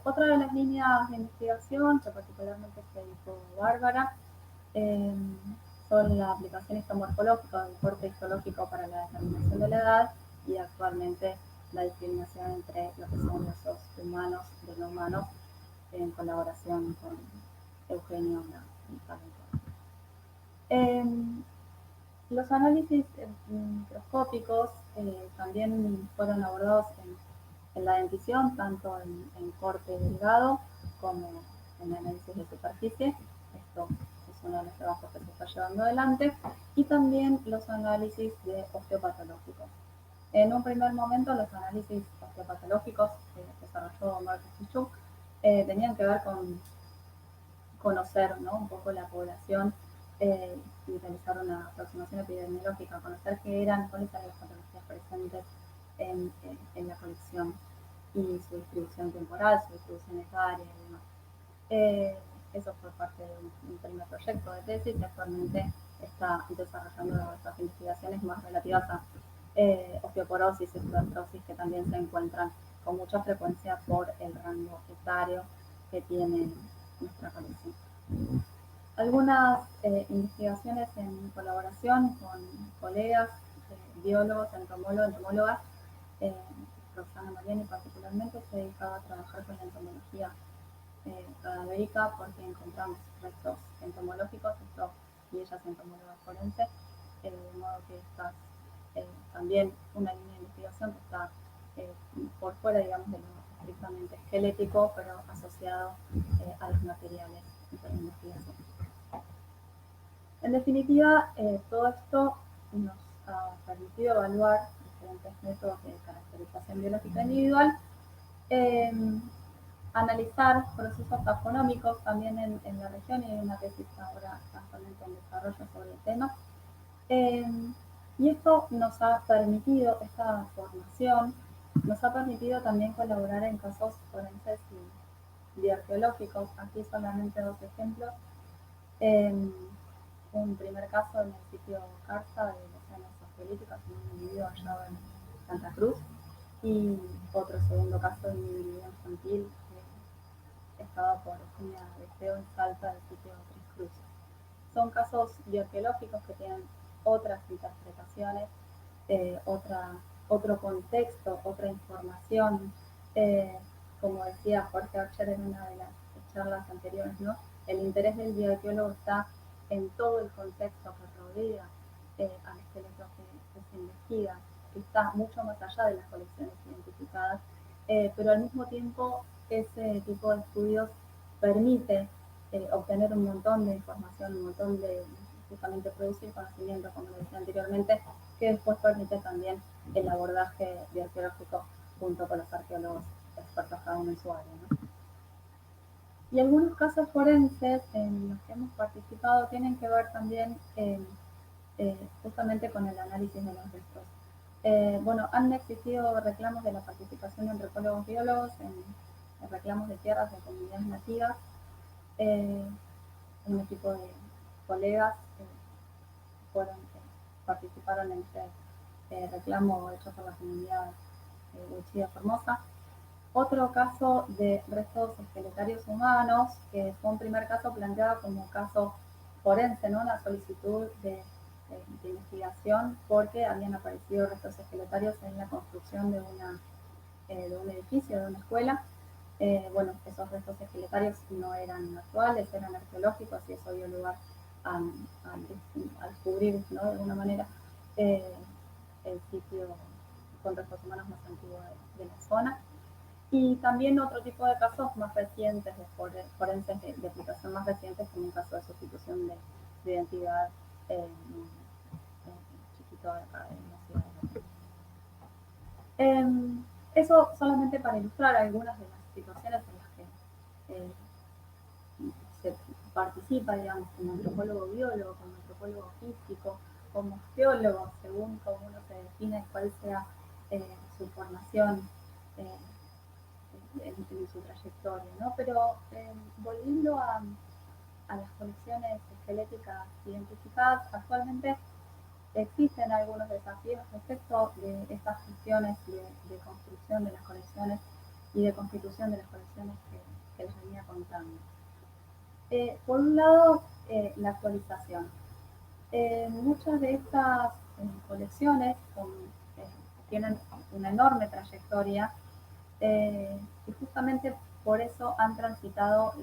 B: Otra de las líneas de investigación que particularmente se dedicó Bárbara son la aplicación histomorfológica, el corte histológico para la determinación de la edad, y actualmente la discriminación entre lo que son los osos humanos de no humanos, en colaboración con Eugenio y los análisis microscópicos también fueron abordados en la dentición, tanto en corte delgado como en análisis de superficie. Esto es uno de los trabajos que se está llevando adelante, y también los análisis de osteopatológicos. En un primer momento, los análisis osteopatológicos que desarrolló Marcos Pichuk tenían que ver con conocer, ¿no?, un poco la población y realizar una aproximación epidemiológica, conocer cuáles eran las patologías presentes en la colección y su distribución temporal, su distribución etaria y demás. Eso fue parte de un primer proyecto de tesis, y actualmente está desarrollando estas investigaciones más relativas a osteoporosis y osteoartrosis, que también se encuentran con mucha frecuencia por el rango etario que tiene nuestra colección. Algunas investigaciones en colaboración con colegas, biólogos, entomólogas. Roxana Mariani particularmente se dedicaba a trabajar con la entomología cadavérica, porque encontramos restos entomológicos, y ella es entomóloga forense, de modo que esta también una línea de investigación que está por fuera, digamos, de lo estrictamente esquelético, pero asociado a los materiales de investigación. En definitiva, todo esto nos ha permitido evaluar diferentes métodos de caracterización biológica individual, analizar procesos taxonómicos también en la región, y hay una tesis ahora actualmente en desarrollo sobre el tema. Y esto nos ha permitido, esta formación, nos ha permitido también colaborar en casos forenses y arqueológicos. Aquí solamente dos ejemplos. Un primer caso en el sitio Carza de los años ansiolíticos en un individuo hallado en Santa Cruz y otro segundo caso de un individuo infantil estaba por leucemia de Feo en Salta del sitio Tres Cruces. Son casos bioarqueológicos que tienen otras interpretaciones, otro contexto, otra información. Como decía Jorge Archer en una de las charlas anteriores, ¿no? El interés del bioarqueólogo está en todo el contexto que rodea al esqueleto que se investiga, que está mucho más allá de las colecciones identificadas, pero al mismo tiempo ese tipo de estudios permite obtener un montón de información, un montón de justamente producir conocimiento, como lo decía anteriormente, que después permite también el abordaje bioarqueológico junto con los arqueólogos expertos cada uno en su área, ¿no? Y algunos casos forenses en los que hemos participado tienen que ver también justamente con el análisis de los restos. Bueno, han existido reclamos de la participación de antropólogos biólogos en reclamos de tierras de comunidades nativas. Un equipo de colegas participaron en este reclamo hecho por la comunidad Huichí de Formosa. Otro caso de restos esqueletarios humanos, que fue un primer caso planteado como caso forense, ¿no? Una solicitud de investigación porque habían aparecido restos esqueletarios en la construcción de un edificio, de una escuela. Bueno, esos restos esqueletarios no eran actuales, eran arqueológicos y eso dio lugar al cubrir, ¿no? De alguna manera el sitio con restos humanos más antiguo de la zona. Y también otro tipo de casos más recientes, de forenses de aplicación más recientes, como un caso de sustitución de identidad chiquito de acá en la ciudad de eso solamente para ilustrar algunas de las situaciones en las que se participa, digamos, como antropólogo biólogo, como antropólogo físico, como geólogo, según cómo uno se define cuál sea su formación en su trayectoria, ¿no? Pero volviendo a las colecciones esqueléticas identificadas, actualmente existen algunos desafíos respecto de estas cuestiones de construcción de las colecciones y de constitución de las colecciones que les venía contando. Por un lado, la actualización. Muchas de estas colecciones tienen una enorme trayectoria y justamente por eso han transitado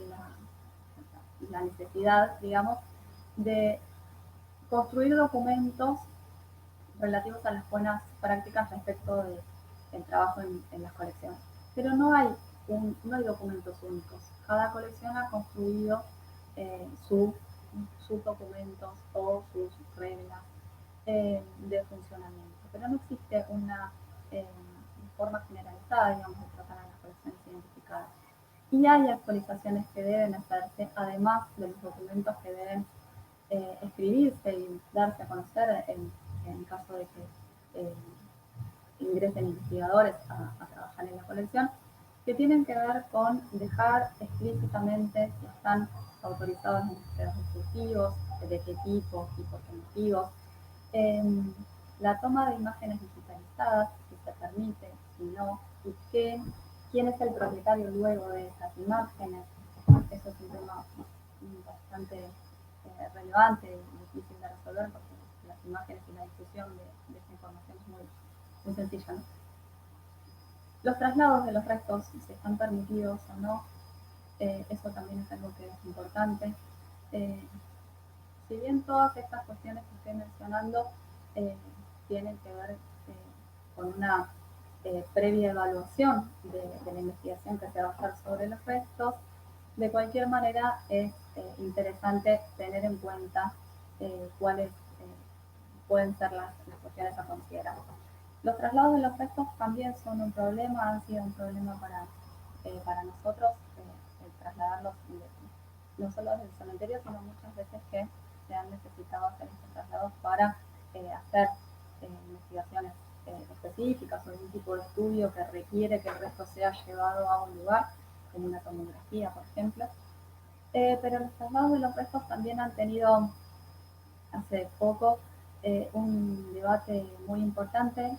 B: la necesidad, digamos, de construir documentos relativos a las buenas prácticas respecto del trabajo en las colecciones. Pero no hay documentos únicos. Cada colección ha construido sus documentos o sus reglas de funcionamiento. Pero no existe una forma generalizada, digamos, de tratar a las colecciones identificadas. Y hay actualizaciones que deben hacerse, además de los documentos que deben escribirse y darse a conocer en caso de que ingresen investigadores a trabajar en la colección, que tienen que ver con dejar explícitamente si están autorizados en museos exclusivos, de qué tipo y por qué motivos, la toma de imágenes digitalizadas, si se permite, si no, y quién es el propietario luego de esas imágenes. Eso es un tema bastante relevante y difícil de resolver porque las imágenes y la difusión de esta información es muy sencilla, ¿no? Los traslados de los restos, si están permitidos o no, eso también es algo que es importante. Si bien todas estas cuestiones que estoy mencionando tienen que ver con una previa evaluación de la investigación que se va a hacer sobre los restos, de cualquier manera es interesante tener en cuenta cuáles pueden ser las cuestiones a considerar. Los traslados de los restos también son un problema, han sido un problema para nosotros, el trasladarlos no solo desde el cementerio, sino muchas veces que se han necesitado hacer estos traslados para hacer investigaciones específicas o algún tipo de estudio que requiere que el resto sea llevado a un lugar, como una tomografía, por ejemplo. Pero los traslados de los restos también han tenido, hace poco, un debate muy importante.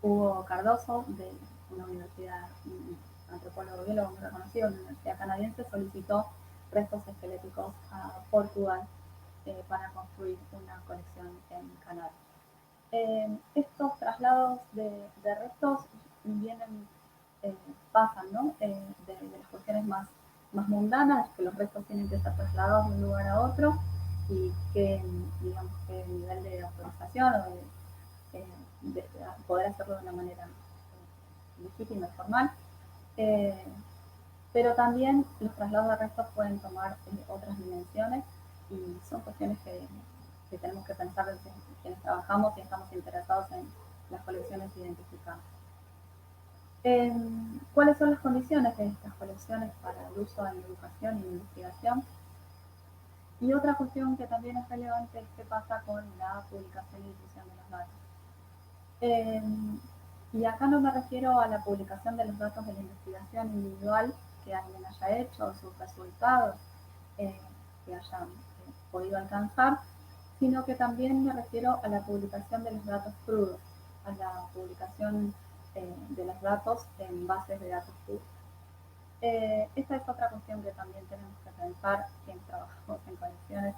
B: Hugo Cardoso, de una universidad, un antropólogo biólogo muy reconocido, una universidad canadiense, solicitó restos esqueléticos a Portugal para construir una colección en Canadá. Estos traslados de restos vienen, pasan, ¿no? De las cuestiones más mundanas, que los restos tienen que ser trasladados de un lugar a otro y que, digamos, que el nivel de autorización o de poder hacerlo de una manera legítima y formal. Pero también los traslados de restos pueden tomar otras dimensiones y son cuestiones que tenemos que pensar desde quienes trabajamos y estamos interesados en las colecciones identificadas. ¿Cuáles son las condiciones de estas colecciones para el uso en educación y investigación? Y otra cuestión que también es relevante es qué pasa con la publicación y difusión de los datos. Y acá no me refiero a la publicación de los datos de la investigación individual que alguien haya hecho, sus resultados que hayan podido alcanzar, sino que también me refiero a la publicación de los datos crudos, a la publicación de los datos en bases de datos crudos. Esta es otra cuestión que también tenemos que pensar quienes trabajamos en colecciones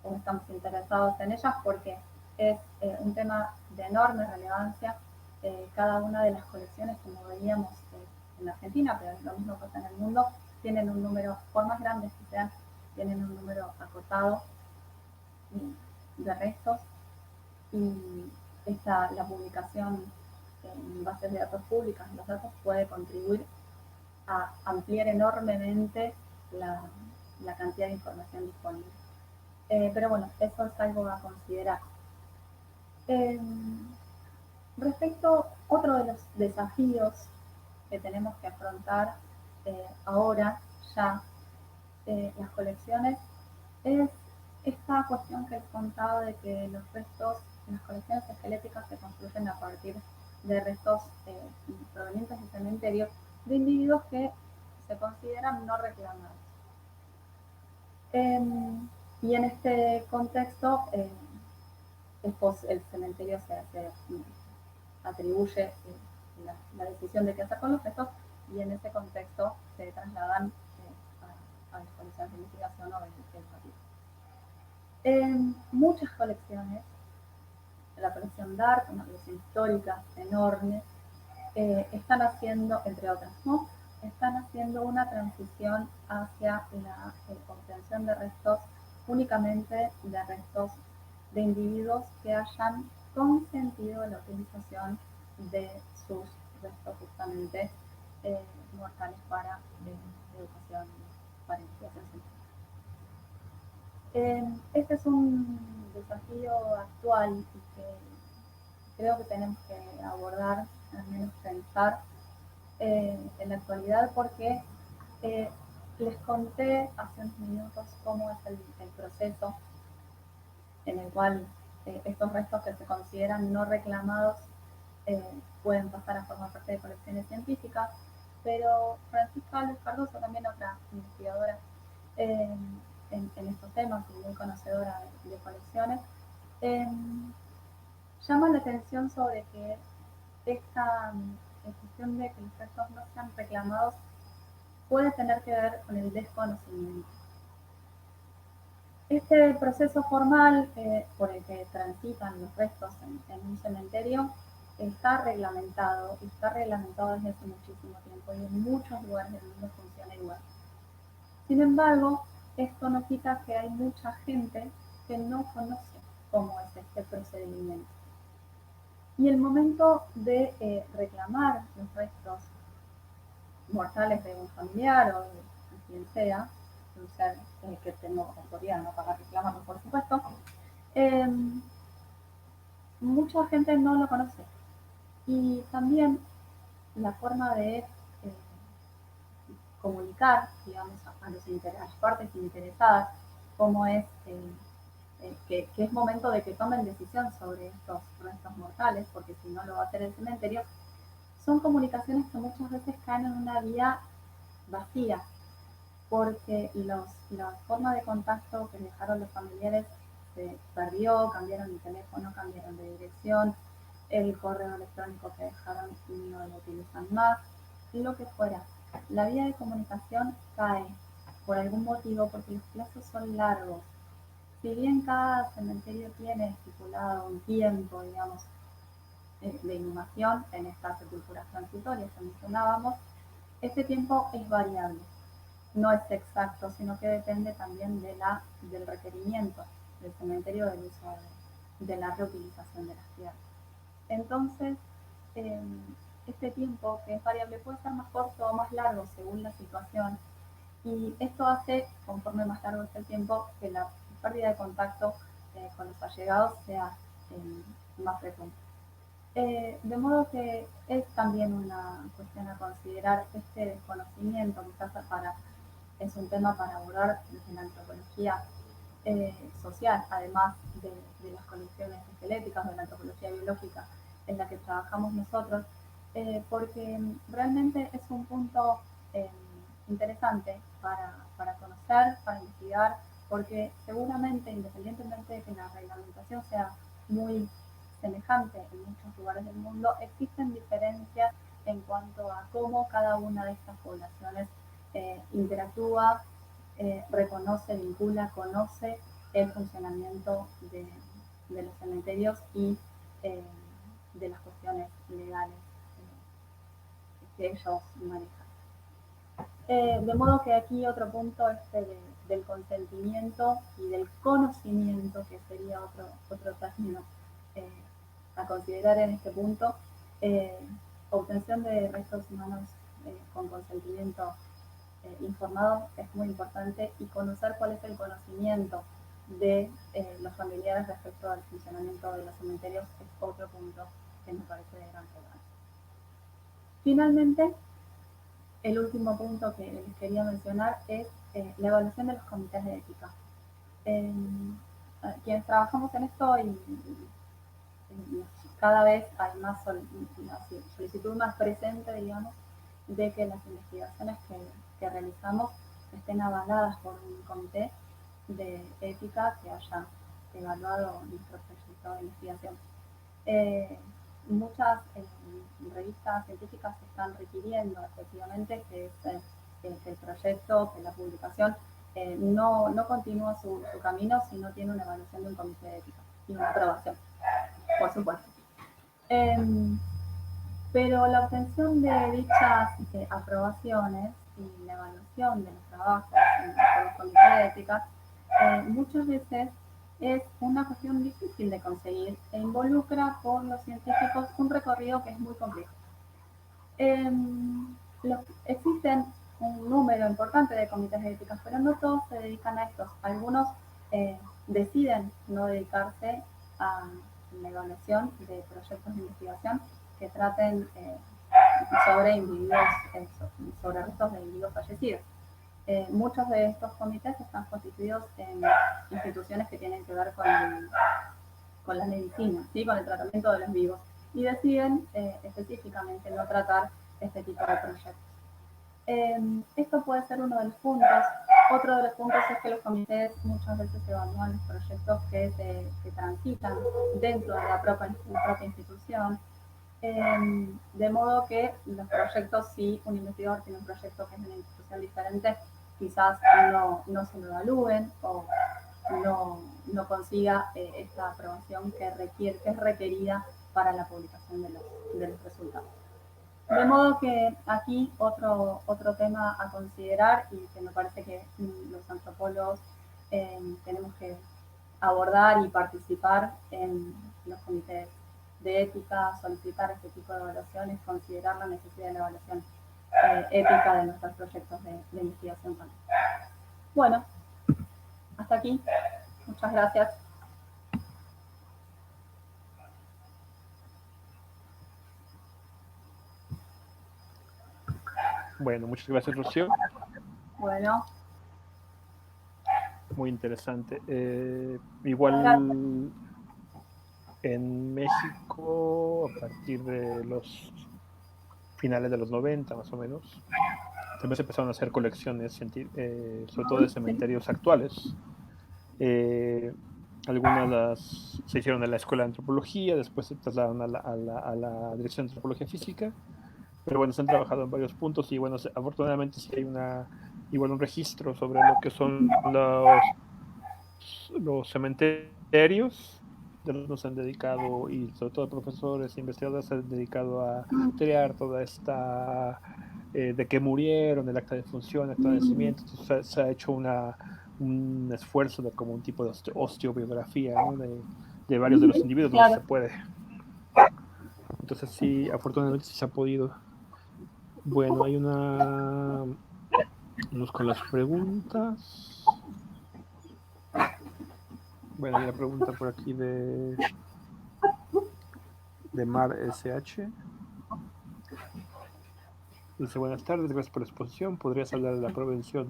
B: o estamos interesados en ellas, porque es un tema de enorme relevancia. Cada una de las colecciones, como veíamos en Argentina, pero es lo mismo pasa en el mundo, tienen un número, por más grandes que sean, tienen un número acotado de restos y la publicación en bases de datos públicas, los datos puede contribuir a ampliar enormemente la cantidad de información disponible. Pero bueno, eso es algo a considerar. Respecto, otro de los desafíos que tenemos que afrontar ahora ya las colecciones es esta cuestión que les contaba de que los restos, las colecciones esqueléticas se construyen a partir de restos provenientes de cementerios de individuos que se consideran no reclamados. Y en este contexto, el cementerio se atribuye la decisión de qué hacer con los restos y en ese contexto se trasladan a las colecciones de investigación o educativas. En muchas colecciones, la colección DART, una colección histórica enorme, están haciendo, entre otras, ¿no? Están haciendo una transición hacia la obtención de restos únicamente de restos de individuos que hayan consentido la utilización de sus restos justamente mortales para educación, para investigación científica. Este es un desafío actual y que creo que tenemos que abordar, al menos pensar en la actualidad, porque les conté hace unos minutos cómo es el proceso en el cual estos restos que se consideran no reclamados pueden pasar a formar parte de colecciones científicas, pero Francisca Alves Cardoso, también otra investigadora en estos temas y muy conocedora de colecciones, llama la atención sobre que esta cuestión de que los restos no sean reclamados puede tener que ver con el desconocimiento. Este proceso formal por el que transitan los restos en un cementerio está reglamentado desde hace muchísimo tiempo y en muchos lugares del mundo funciona igual. Sin embargo, esto no quita que hay mucha gente que no conoce cómo es este procedimiento. Y el momento de reclamar los restos mortales de un familiar o de quien sea, un ser que tengo autoridad no para reclamarlo, por supuesto, mucha gente no lo conoce. Y también la forma de comunicar, digamos, a las partes interesadas, cómo es que es momento de que tomen decisión sobre estos restos mortales, porque si no lo va a hacer el cementerio, son comunicaciones que muchas veces caen en una vía vacía, porque la forma de contacto que dejaron los familiares se perdió, cambiaron de teléfono, cambiaron de dirección, el correo electrónico que dejaron y no lo utilizan más, lo que fuera. La vía de comunicación cae por algún motivo porque los plazos son largos. Si bien cada cementerio tiene estipulado un tiempo, digamos, de inhumación en estas sepulturas transitorias que mencionábamos, este tiempo es variable. No es exacto, sino que depende también del requerimiento del cementerio del uso de la reutilización de las tierras. Entonces, eh, este tiempo que es variable puede ser más corto o más largo según la situación, y esto hace, conforme más largo es el tiempo, que la pérdida de contacto con los allegados sea más frecuente. De modo que es también una cuestión a considerar este desconocimiento, quizás es un tema para abordar desde la antropología social, además de las colecciones esqueléticas, de la antropología biológica en la que trabajamos nosotros, porque realmente es un punto interesante para conocer, para investigar, porque seguramente, independientemente de que la reglamentación sea muy semejante en muchos lugares del mundo, existen diferencias en cuanto a cómo cada una de estas poblaciones interactúa, reconoce, vincula, conoce el funcionamiento de los cementerios y de las cuestiones legales que ellos manejan. De modo que aquí otro punto del consentimiento y del conocimiento, que sería otro término a considerar en este punto. Obtención de restos humanos con consentimiento informado es muy importante, y conocer cuál es el conocimiento de los familiares respecto al funcionamiento de los cementerios es otro punto que me parece de gran relevancia. Finalmente, el último punto que les quería mencionar es la evaluación de los comités de ética. Quienes trabajamos en esto, y cada vez hay más solicitud más presente, digamos, de que las investigaciones que realizamos estén avaladas por un comité de ética que haya evaluado nuestro proyecto de investigación. Muchas revistas científicas están requiriendo efectivamente que el proyecto, que la publicación no continúa su camino si no tiene una evaluación de un comité de ética y una aprobación, por supuesto. Pero la obtención de dichas aprobaciones y la evaluación de los trabajos por los comités de ética muchas veces es una cuestión difícil de conseguir e involucra por los científicos un recorrido que es muy complejo. Existen un número importante de comités de ética, pero no todos se dedican a estos. Algunos deciden no dedicarse a la evaluación de proyectos de investigación que traten sobre individuos, sobre restos de individuos fallecidos. Muchos de estos comités están constituidos en instituciones que tienen que ver con la medicina, ¿sí? Con el tratamiento de los vivos, y deciden específicamente no tratar este tipo de proyectos. Esto puede ser uno de los puntos. Otro de los puntos es que los comités muchas veces evalúan los proyectos que transitan dentro de la propia institución, de modo que los proyectos, si un investigador tiene un proyecto que es de una institución diferente, quizás no se lo evalúen o no consiga esta aprobación que es requerida para la publicación de los resultados. De modo que aquí otro tema a considerar, y que me parece que los antropólogos tenemos que abordar y participar en los comités de ética, solicitar este tipo de evaluaciones, considerar la necesidad de la evaluación ética de nuestros proyectos de investigación también. Bueno, hasta aquí. Muchas gracias.
A: Bueno, muchas gracias, Rocío.
B: Bueno.
A: Muy interesante. Igual en México, a partir de los finales de los 90, más o menos, también se empezaron a hacer colecciones, sobre todo de cementerios actuales. Algunas se hicieron en la Escuela de Antropología, después se trasladaron a la Dirección de Antropología Física, pero bueno, se han trabajado en varios puntos y bueno, afortunadamente sí hay igual un registro sobre lo que son los cementerios, de los que nos han dedicado, y sobre todo profesores e investigadores se han dedicado a crear toda esta, de que murieron, el acta de función, acta de nacimiento. Entonces, se ha hecho un esfuerzo de como un tipo de osteobiografía, ¿no? De varios de los individuos, no se
B: Claro,
A: puede. Entonces sí, afortunadamente sí se ha podido. Bueno, vamos con las preguntas. Bueno, hay una pregunta por aquí de Mar SH. Dice, buenas tardes, gracias por la exposición. ¿Podrías hablar de la prevención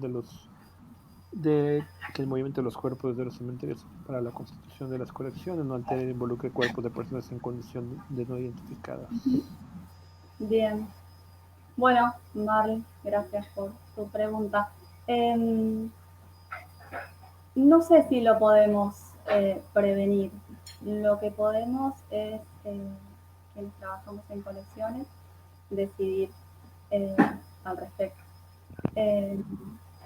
A: de que el movimiento de los cuerpos de los cementerios para la constitución de las colecciones no altere e involucre cuerpos de personas en condición de no identificadas?
B: bien. Bueno, Marl, gracias por tu pregunta. Em, no sé si lo podemos prevenir. Lo que podemos es, quienes trabajamos en colecciones, decidir eh, al respecto. Eh,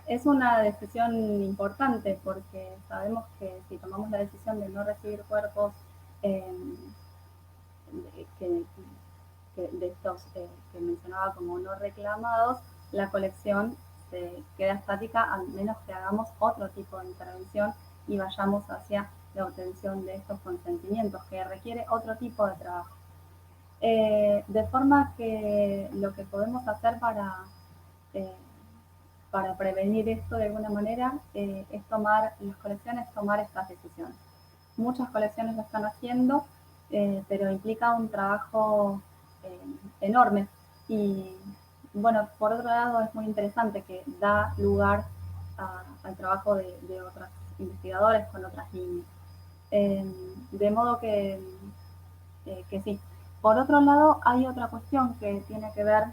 B: es una decisión importante porque sabemos que si tomamos la decisión de no recibir cuerpos eh, que, de estos que mencionaba como no reclamados, la colección se queda estática, al menos que hagamos otro tipo de intervención y vayamos hacia la obtención de estos consentimientos, que requiere otro tipo de trabajo. De forma que lo que podemos hacer eh, para prevenir esto de alguna manera es tomar, las colecciones, tomar estas decisiones. Muchas colecciones lo están haciendo, pero implica un trabajo enorme. Y bueno, por otro lado es muy interesante que da lugar al trabajo de otros investigadores con otras líneas. De modo que sí. Por otro lado, hay otra cuestión que tiene que ver,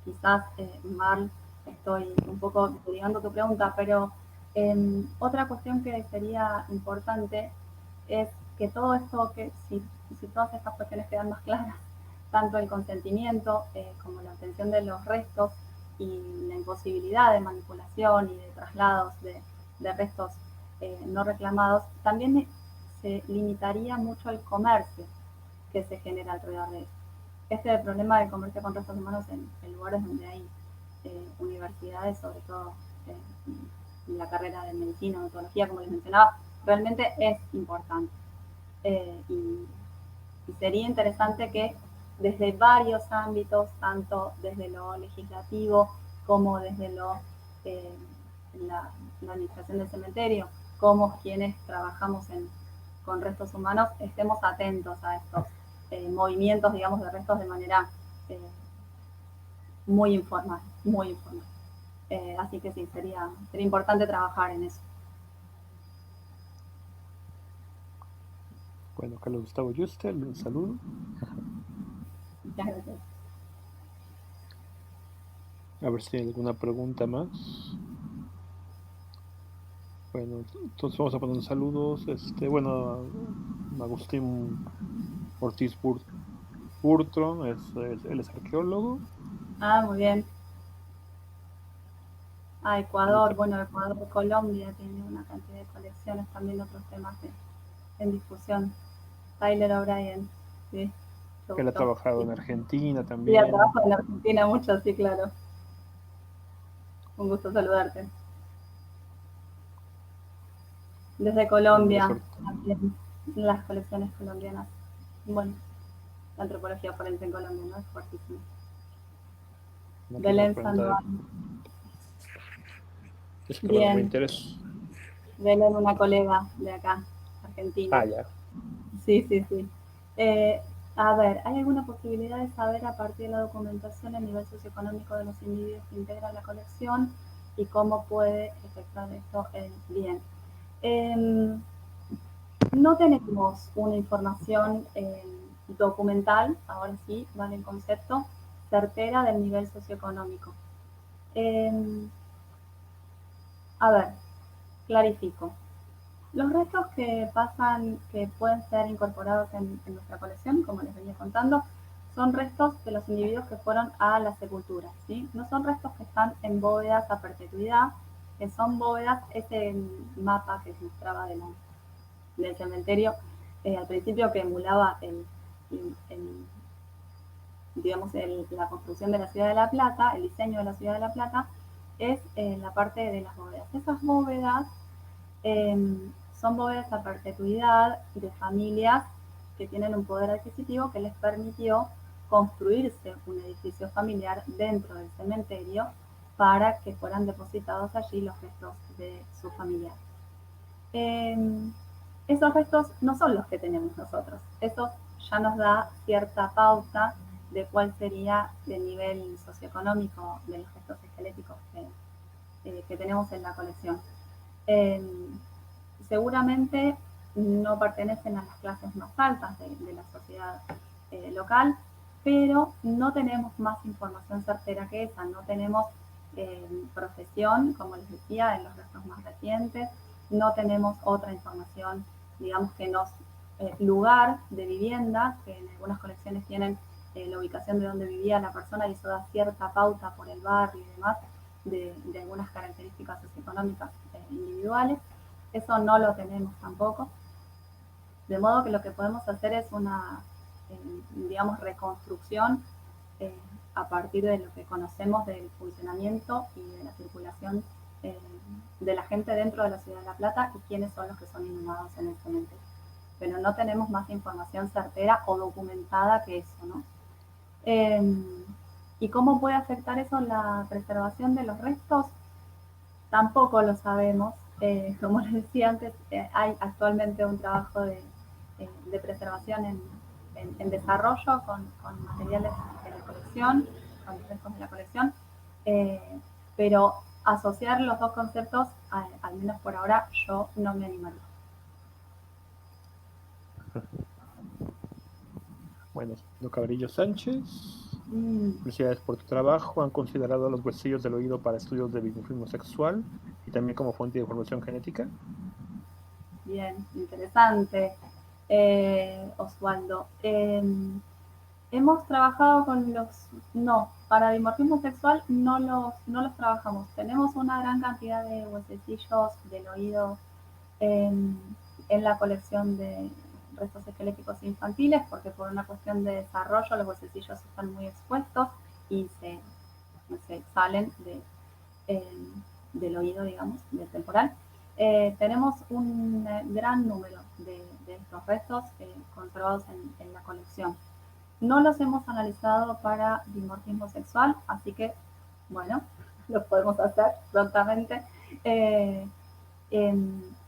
B: quizás, Marl, estoy un poco desviando tu pregunta, pero otra cuestión que sería importante es que todo esto, si todas estas cuestiones quedan más claras, tanto el consentimiento como la obtención de los restos y la imposibilidad de manipulación y de traslados de restos no reclamados, también se limitaría mucho el comercio que se genera alrededor de eso. Este es el problema del comercio con restos humanos en lugares donde hay universidades, sobre todo en la carrera de medicina, odontología, como les mencionaba, realmente es importante. Y sería interesante que desde varios ámbitos, tanto desde lo legislativo como desde eh, la administración del cementerio, como quienes trabajamos con restos humanos, estemos atentos a estos movimientos, digamos, de restos de manera eh, muy informal, muy informal. Así que sí, sería importante trabajar en eso.
A: Bueno, Carlos Gustavo Yuster, un saludo.
B: Muchas gracias.
A: A ver si hay alguna pregunta más. Bueno, entonces vamos a poner saludos. Bueno, Agustín Ortiz Burtron, él es arqueólogo.
B: Ah, muy bien. A
A: Y
B: Ecuador, bueno, Ecuador, Colombia tiene una cantidad de colecciones, también otros temas en discusión. Tyler O'Brien, sí, me
A: él ha
B: gustó.
A: trabajado
B: Sí,
A: en Argentina
B: sí,
A: también.
B: trabajo en Argentina mucho, sí, claro. Un gusto saludarte. Desde
A: Bueno, la
B: Colombia,
A: suerte.
B: también las colecciones colombianas. Bueno, la antropología forense en Colombia, ¿no? Es fuertísimo.
A: Aquí una
B: Belén
A: pregunta
B: Sandoval.
A: es que bueno, me
B: Bien,
A: interesa.
B: Belén, una colega de acá, Argentina.
A: Ah, ya.
B: Sí, sí, sí. Eh, a ver, ¿hay alguna posibilidad de saber a partir de la documentación el nivel socioeconómico de los individuos que integran la colección y cómo puede efectuar esto bien? Eh, no tenemos una información documental, ahora sí, vale el concepto, certera del nivel socioeconómico. Eh, a ver, clarifico. Los restos que pasan, que pueden ser incorporados en nuestra colección, como les venía contando, son restos de los individuos que fueron a la sepultura, ¿sí? No son restos que están en bóvedas a perpetuidad, que son bóvedas, ese mapa que se mostraba del cementerio al principio, que emulaba digamos, la construcción de la Ciudad de La Plata, el diseño de la Ciudad de La Plata, es la parte de las bóvedas. Esas bóvedas son bóvedas a perpetuidad de familias que tienen un poder adquisitivo que les permitió construirse un edificio familiar dentro del cementerio para que fueran depositados allí los restos de su familiar. Esos restos no son los que tenemos nosotros. Eso ya nos da cierta pauta de cuál sería el nivel socioeconómico de los restos esqueléticos que tenemos en la colección. Seguramente no pertenecen a las clases más altas de la sociedad local, pero no tenemos más información certera que esa, no tenemos profesión, como les decía, en los restos más recientes, no tenemos otra información, digamos que nos, lugar de vivienda, que en algunas colecciones tienen la ubicación de donde vivía la persona y eso da cierta pauta por el barrio y demás, de algunas características socioeconómicas individuales. Eso no lo tenemos tampoco. De modo que lo que podemos hacer es una, digamos, reconstrucción eh, a partir de lo que conocemos del funcionamiento y de la circulación de la gente dentro de la Ciudad de La Plata y quiénes son los que son inhumados en el cementerio. Pero no tenemos más información certera o documentada que eso, ¿no? ¿Y cómo puede afectar eso la preservación de los restos? Tampoco lo sabemos. Como les decía antes, hay actualmente un trabajo de preservación en desarrollo con materiales de la colección, con los restos de la colección, pero asociar los dos conceptos, al menos por ahora, yo no me animaría.
A: Bueno, Cabrillo Sánchez, felicidades por tu trabajo. Han considerado los huesillos del oído para estudios de dimorfismo sexual y también como fuente de información genética.
B: Bien, interesante, Osvaldo. Hemos trabajado con los... No, para dimorfismo sexual no los trabajamos. Tenemos una gran cantidad de huesecillos del oído en, en la colección de restos esqueléticos infantiles, porque por una cuestión de desarrollo los huesecillos están muy expuestos y se salen del oído, digamos, del temporal. Tenemos un gran número de estos restos conservados en la colección. No los hemos analizado para dimorfismo sexual, así que, bueno, los podemos hacer prontamente.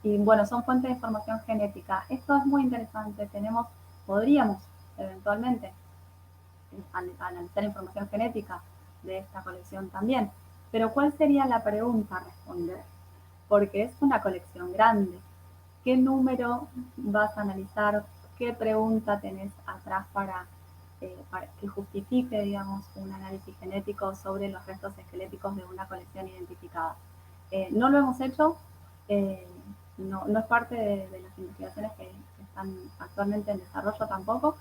B: Y bueno, son fuentes de información genética. Esto es muy interesante. Podríamos eventualmente analizar información genética de esta colección también. Pero ¿cuál sería la pregunta a responder? Porque es una colección grande. ¿Qué número vas a analizar? ¿Qué pregunta tenés atrás para que justifique, digamos, un análisis genético sobre los restos esqueléticos de una colección identificada? No lo hemos hecho, eh, no es parte de las investigaciones que están actualmente en desarrollo tampoco,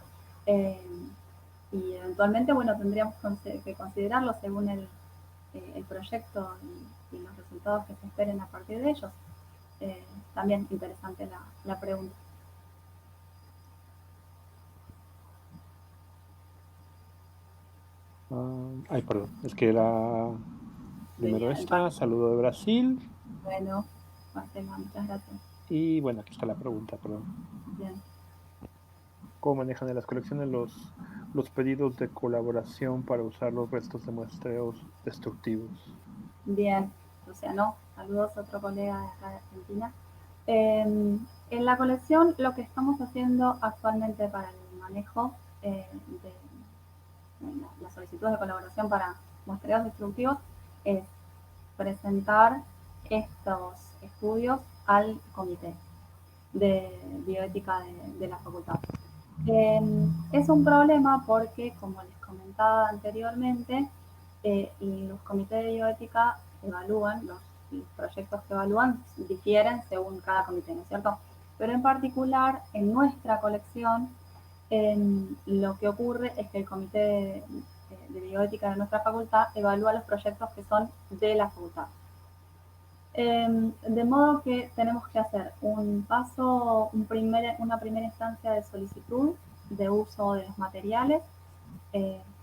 B: y eventualmente, bueno, tendríamos que considerarlo según el proyecto y los resultados que se esperen a partir de ellos. También interesante la pregunta.
A: Ay, perdón, es que era primero esta, saludo de Brasil.
B: Bueno, Marcela, muchas gracias.
A: Y bueno, aquí está la pregunta, perdón.
B: Bien.
A: ¿Cómo manejan en las colecciones los pedidos de colaboración para usar los restos de muestreos destructivos?
B: Bien, Luciano, saludos a otro colega de acá de Argentina. En la colección lo que estamos haciendo actualmente para el manejo de las solicitudes de colaboración para muestreos destructivos es presentar estos estudios al comité de bioética de la facultad. Es un problema porque, como les comentaba anteriormente, y los comités de bioética evalúan los proyectos que evalúan difieren según cada comité, ¿no es cierto? Pero en particular, en nuestra colección, lo que ocurre es que el comité de bioética de nuestra facultad evalúa los proyectos que son de la facultad. De modo que tenemos que hacer un paso, una primera instancia de solicitud de uso de los materiales.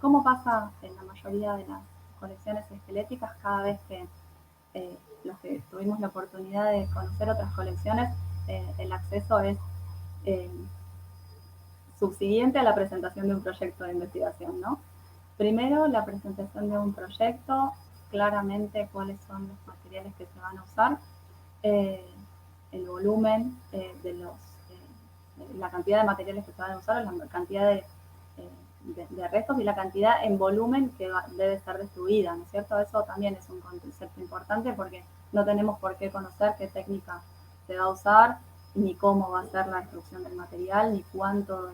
B: Como pasa en la mayoría de las colecciones esqueléticas, cada vez que los que tuvimos la oportunidad de conocer otras colecciones, el acceso es subsiguiente a la presentación de un proyecto de investigación, ¿no? Primero, la presentación de un proyecto, claramente cuáles son los materiales que se van a usar, el volumen la cantidad de materiales que se van a usar, la cantidad de restos y la cantidad en volumen que debe ser destruida, ¿no es cierto? Eso también es un concepto importante porque no tenemos por qué conocer qué técnica se va a usar, ni cómo va a ser la destrucción del material, ni cuánto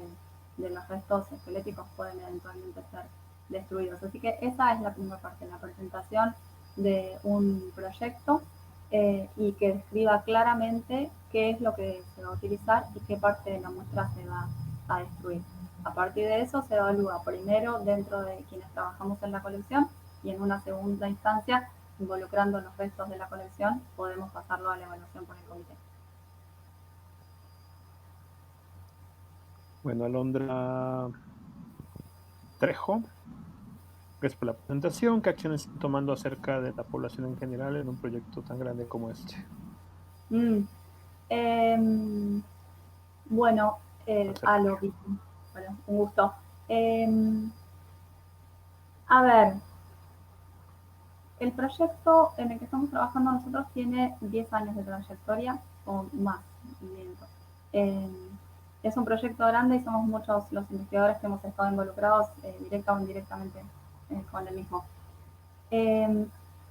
B: de los restos esqueléticos pueden eventualmente ser destruidos. Así que esa es la primera parte, la presentación de un proyecto y que describa claramente qué es lo que se va a utilizar y qué parte de la muestra se va a destruir. A partir de eso se evalúa primero dentro de quienes trabajamos en la colección y en una segunda instancia, involucrando los restos de la colección, podemos pasarlo a la evaluación por el comité.
A: Bueno, Alondra Trejo, gracias por la presentación. ¿Qué acciones están tomando acerca de la población en general en un proyecto tan grande como este?
B: Bueno, lo mismo. Bueno, un gusto. A ver, el proyecto en el que estamos trabajando nosotros tiene 10 años de trayectoria o más. Es un proyecto grande y somos muchos los investigadores que hemos estado involucrados directa o indirectamente con el mismo.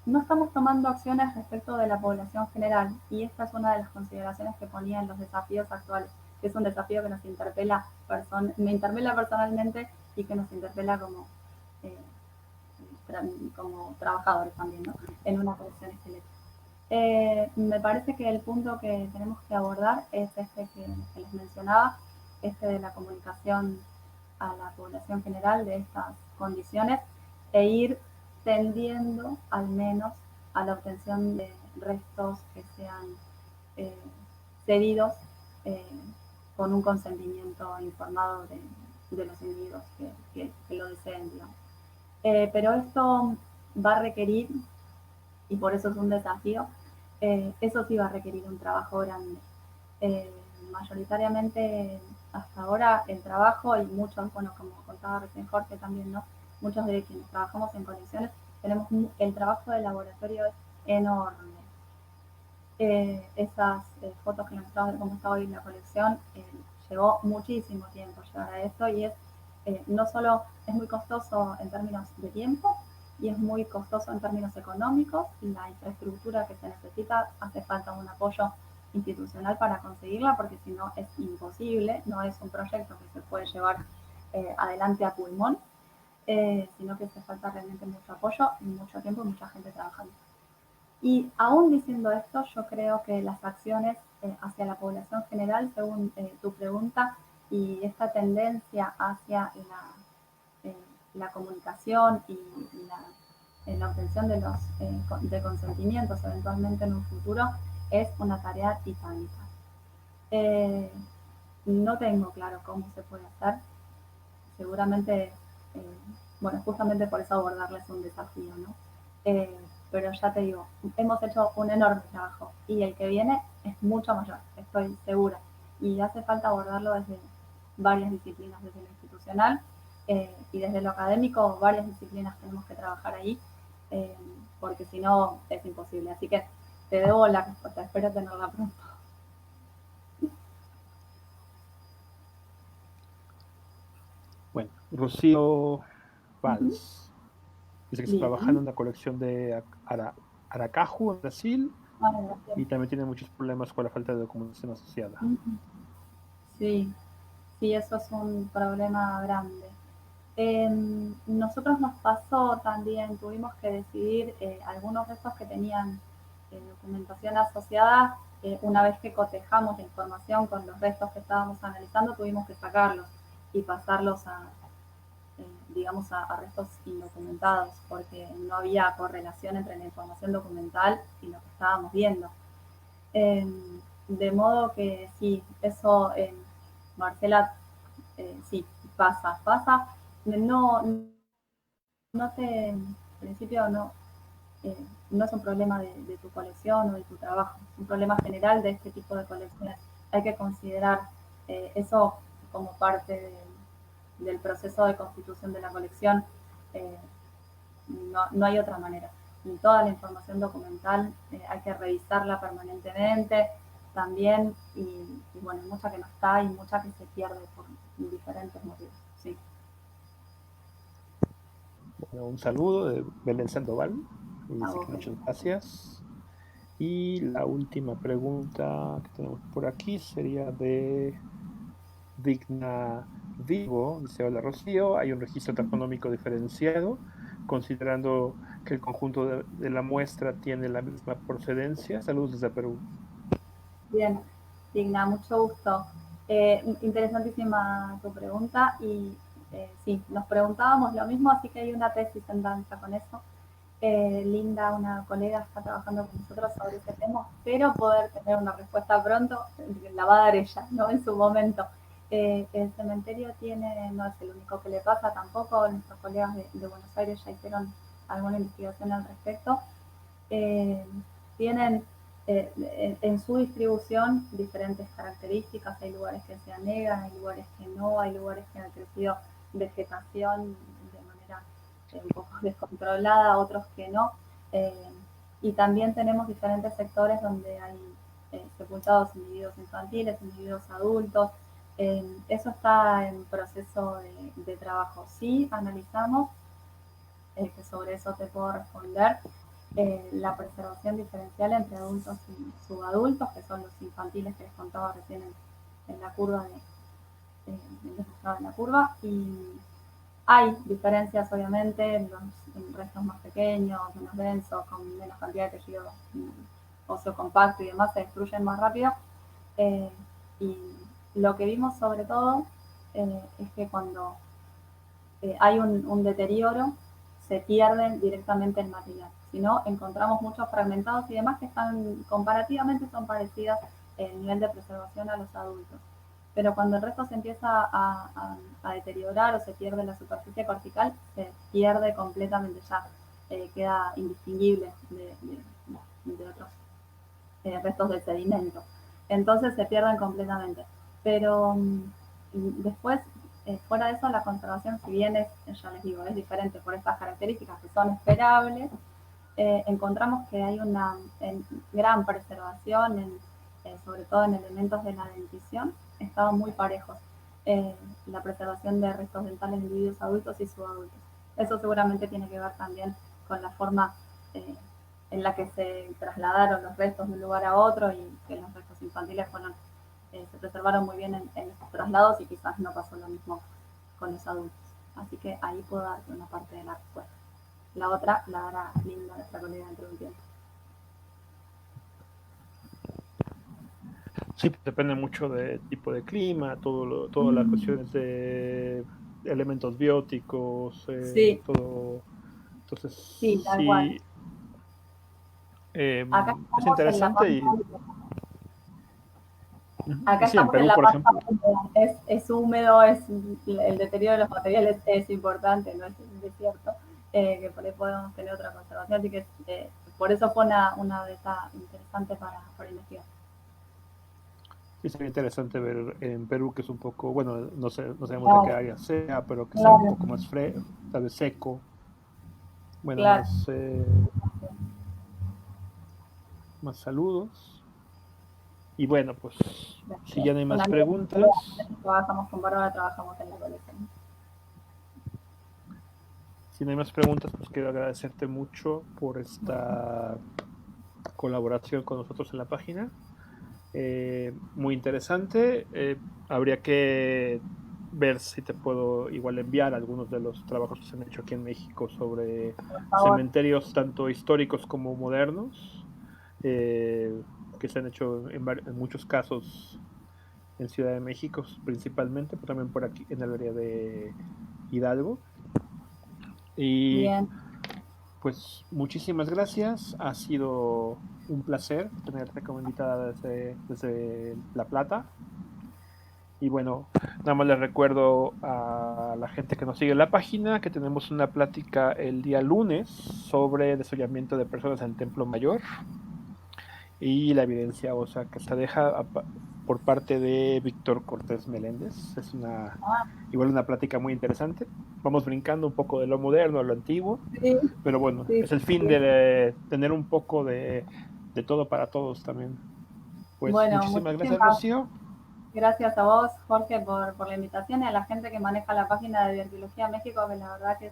B: No estamos tomando acciones respecto de la población general y esta es una de las consideraciones que ponía en los desafíos actuales, que es un desafío que nos interpela, me interpela personalmente y que nos interpela como trabajadores también, ¿no? En una colección esquelética. Me parece que el punto que tenemos que abordar es este que les mencionaba, este de la comunicación a la población general de estas condiciones e ir tendiendo al menos a la obtención de restos que sean cedidos eh, con un consentimiento informado de los individuos que lo deseen, digamos. Pero esto va a requerir, y por eso es un desafío, eso sí va a requerir un trabajo grande. Mayoritariamente hasta ahora el trabajo y muchos, bueno, como contaba recién Jorge también, ¿no? Muchos de quienes trabajamos en colecciones tenemos el trabajo de laboratorio es enorme. Esas fotos que nos mostraban de cómo está hoy la colección, llevó muchísimo tiempo llegar a esto y no solo es muy costoso en términos de tiempo, y es muy costoso en términos económicos y la infraestructura que se necesita, hace falta un apoyo institucional para conseguirla, porque si no es imposible, no es un proyecto que se puede llevar adelante a pulmón, sino que hace falta realmente mucho apoyo y mucho tiempo y mucha gente trabajando. Y aún diciendo esto, yo creo que las acciones hacia la población general, según tu pregunta, y esta tendencia hacia la comunicación y la obtención de consentimientos eventualmente en un futuro, es una tarea titánica. No tengo claro cómo se puede hacer. Seguramente, bueno, justamente por eso abordarla es un desafío, ¿no? Pero ya te digo, hemos hecho un enorme trabajo y el que viene es mucho mayor, estoy segura. Y hace falta abordarlo desde varias disciplinas, desde lo institucional y desde lo académico, varias disciplinas tenemos que trabajar ahí, porque si no es imposible. Así que te debo la respuesta, espero tenerla pronto.
A: Bueno, Rocío Valls dice que está trabajando
B: Bien.
A: en la colección de Aracaju, en Brasil, y también tiene muchos problemas con la falta de documentación asociada.
B: Sí, sí, eso es un problema grande. Nosotros nos pasó también, tuvimos que decidir algunos restos que tenían documentación asociada, una vez que cotejamos la información con los restos que estábamos analizando, tuvimos que sacarlos y pasarlos digamos, a restos indocumentados, porque no había correlación entre la información documental y lo que estábamos viendo. De modo que sí, eso, Marcela, sí, pasa. No, no te, en principio no es un problema de tu colección o de tu trabajo, es un problema general de este tipo de colecciones. Hay que considerar eso como parte del proceso de constitución de la colección. Eh, no hay otra manera. Y toda la información documental hay que revisarla permanentemente también, y bueno, hay mucha que no está y mucha que se pierde por diferentes motivos. Sí.
A: Bueno, un saludo de Belén Sandoval. Y
B: A
A: dice
B: vos,
A: que muchas gracias. Y la última pregunta que tenemos por aquí sería de Digna Vivo. Dice: hola Rocío, hay un registro taxonómico diferenciado, considerando que el conjunto de la muestra tiene la misma procedencia. Saludos desde Perú.
B: bien, Digna, mucho gusto. Interesantísima tu pregunta y sí, nos preguntábamos lo mismo, así que hay una tesis en danza con eso. Linda, una colega, está trabajando con nosotros sobre ese tema. Espero poder tener una respuesta pronto, la va a dar ella, ¿no? En su momento. El cementerio no es el único que le pasa tampoco, nuestros colegas de Buenos Aires ya hicieron alguna investigación al respecto. Tienen en su distribución diferentes características, hay lugares que se anegan, hay lugares que no, hay lugares que han crecido vegetación de manera un poco descontrolada, otros que no. Eh, y también tenemos diferentes sectores donde hay sepultados individuos infantiles, individuos adultos. Eso está en proceso de trabajo. Sí, analizamos, que sobre eso te puedo responder, la preservación diferencial entre adultos y subadultos, que son los infantiles que les contaba recién en la curva en la curva, y hay diferencias, obviamente, los restos más pequeños, menos densos, con menos cantidad de tejido óseo compacto y demás, se destruyen más rápido. Eh, y lo que vimos sobre todo es que cuando hay un deterioro, se pierde directamente el material. Si no, encontramos muchos fragmentados y demás que están comparativamente son parecidas en nivel de preservación a los adultos. Pero cuando el resto se empieza a deteriorar o se pierde la superficie cortical, se pierde completamente ya, queda indistinguible de otros restos de sedimento. Entonces se pierden completamente. Pero después, fuera de eso, la conservación, si bien ya les digo, es diferente por estas características que son esperables, encontramos que hay una gran preservación, sobre todo en elementos de la dentición, estaban muy parejos. La preservación de restos dentales de individuos adultos y subadultos. Eso seguramente tiene que ver también con la forma en la que se trasladaron los restos de un lugar a otro, y que los restos infantiles se preservaron muy bien en estos traslados, y quizás no pasó lo mismo con los adultos. Así que ahí puedo darte una parte de la respuesta. La otra la dará Linda, nuestra colega, dentro de un tiempo.
A: Sí, depende mucho del tipo de clima, todas las cuestiones de elementos bióticos,
B: Sí,
A: todo.
B: sí,
A: Entonces,
B: tal cual.
A: sí,
B: Acá
A: es
B: estamos en la
A: interesante.
B: pampa.
A: Y
B: Acá
A: sí, en
B: estamos en
A: Perú,
B: la
A: por
B: pampa
A: ejemplo,
B: húmeda. Es húmedo, el deterioro de los materiales es importante, no es cierto, que por ahí podemos tener otra conservación. Así que por eso fue una beta interesante para investigar.
A: sí sería interesante ver en Perú, que es un poco, bueno, no sé, no sabemos de qué
B: Claro,
A: área sea, pero que sea un
B: claro,
A: poco más tal vez seco, bueno,
B: claro.
A: más saludos. Y bueno, pues si ya no hay
B: Con
A: más
B: amigos
A: preguntas,
B: trabajamos con Bárbara, trabajamos en la colección.
A: si no hay más preguntas, pues quiero agradecerte mucho por esta colaboración con nosotros en la página. Muy interesante. Habría que ver si te puedo igual enviar algunos de los trabajos que se han hecho aquí en México sobre
B: Por favor.
A: cementerios tanto históricos como modernos. que se han hecho en muchos casos en Ciudad de México principalmente, pero también por aquí en el área de Hidalgo. Y
B: Bien,
A: pues muchísimas gracias, ha sido un placer tenerte como invitada desde La Plata. Y bueno, nada más les recuerdo a la gente que nos sigue en la página que tenemos una plática el día lunes sobre desollamiento de personas en el Templo Mayor y la evidencia ósea que se deja por parte de Víctor Cortés Meléndez. Es igual una plática muy interesante. Vamos brincando un poco de lo moderno a lo antiguo,
B: sí,
A: pero bueno,
B: sí,
A: es el fin
B: sí.
A: de tener un poco de todo para todos también. Pues
B: Bueno,
A: muchísimas
B: muchísimas
A: gracias, Rocío.
B: gracias a vos, Jorge, por la invitación y a la gente que maneja la página de Biología México, que la verdad que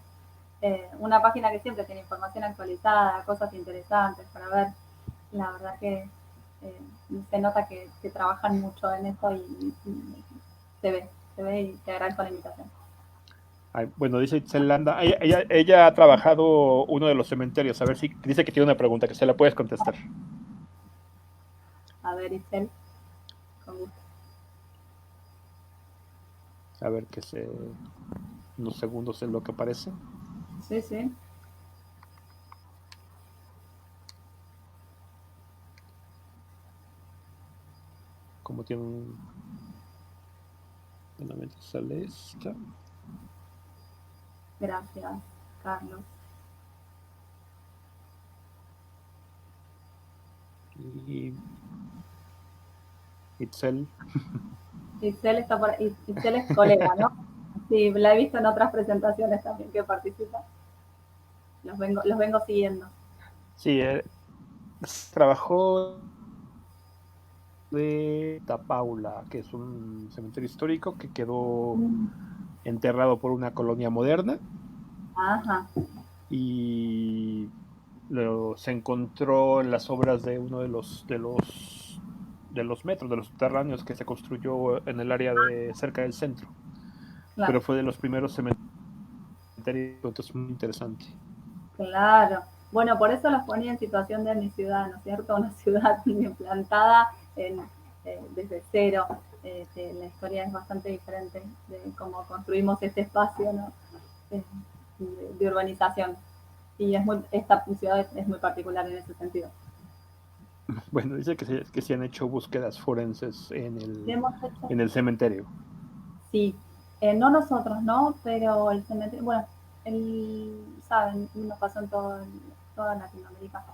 B: es una página que siempre tiene información actualizada, cosas interesantes para ver. La verdad que eh, se nota que trabajan mucho en esto y se ve y te agradezco la invitación.
A: Ay, bueno, dice Itzel Landa, ella ha trabajado uno de los cementerios, a ver si dice que tiene una pregunta que se la puedes contestar.
B: A ver, Itzel, con gusto.
A: A ver que unos segundos en lo que aparece.
B: Sí, sí.
A: Como tiene un... Solamente sale esta.
B: Gracias, Carlos.
A: Y Itzel.
B: Itzel, está por, Itzel es colega, ¿no? Sí, la he visto en otras presentaciones también que participa. Los vengo siguiendo.
A: Sí, trabajó de Tapaula, que es un cementerio histórico que quedó
B: Mm.
A: enterrado por una colonia moderna
B: Ajá,
A: y se encontró en las obras de uno de los metros, de los subterráneos que se construyó en el área de cerca del centro,
B: claro,
A: pero fue de los primeros cementerios, entonces muy interesante.
B: claro. Bueno, por eso los ponía en situación de mi ciudad, ¿no es cierto? Una ciudad implantada desde cero. La historia es bastante diferente de cómo construimos este espacio, ¿no? Eh, de urbanización. Y esta ciudad es muy particular en ese sentido.
A: Bueno, dice que se han hecho búsquedas forenses
B: Hemos hecho,
A: en el cementerio.
B: sí, no nosotros, ¿no? Pero el cementerio, bueno, saben, nos pasó en toda Latinoamérica.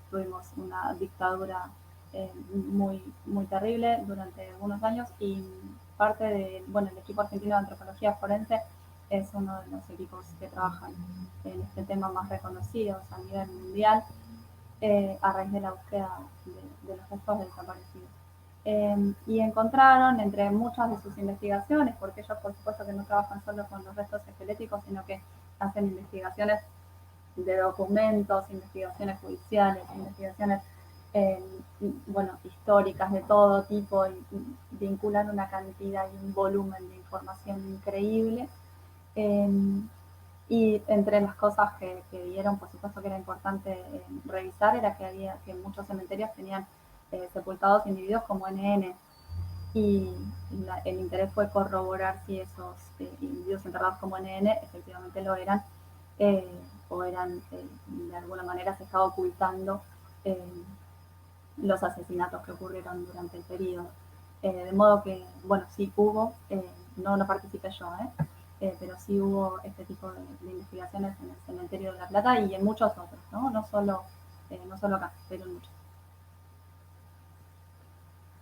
B: Tuvimos una dictadura muy, muy terrible durante algunos años y parte de, bueno, el equipo argentino de antropología forense es uno de los equipos que trabajan en este tema más reconocidos a nivel mundial a raíz de la búsqueda de los restos desaparecidos. Y encontraron entre muchas de sus investigaciones, porque ellos por supuesto que no trabajan solo con los restos esqueléticos, sino que hacen investigaciones de documentos, investigaciones judiciales, investigaciones bueno, históricas de todo tipo y vinculan una cantidad y un volumen de información increíble. Eh, y entre las cosas que vieron, por supuesto que era importante revisar, era que muchos cementerios tenían sepultados individuos como NN. Y el interés fue corroborar si esos individuos enterrados como NN efectivamente lo eran, eh, o eran, de alguna manera se estaba ocultando eh, los asesinatos que ocurrieron durante el periodo. De modo que, bueno, sí hubo, no participé yo, pero sí hubo este tipo de investigaciones en el cementerio de La Plata y en muchos otros, ¿no? No solo acá, pero en muchos.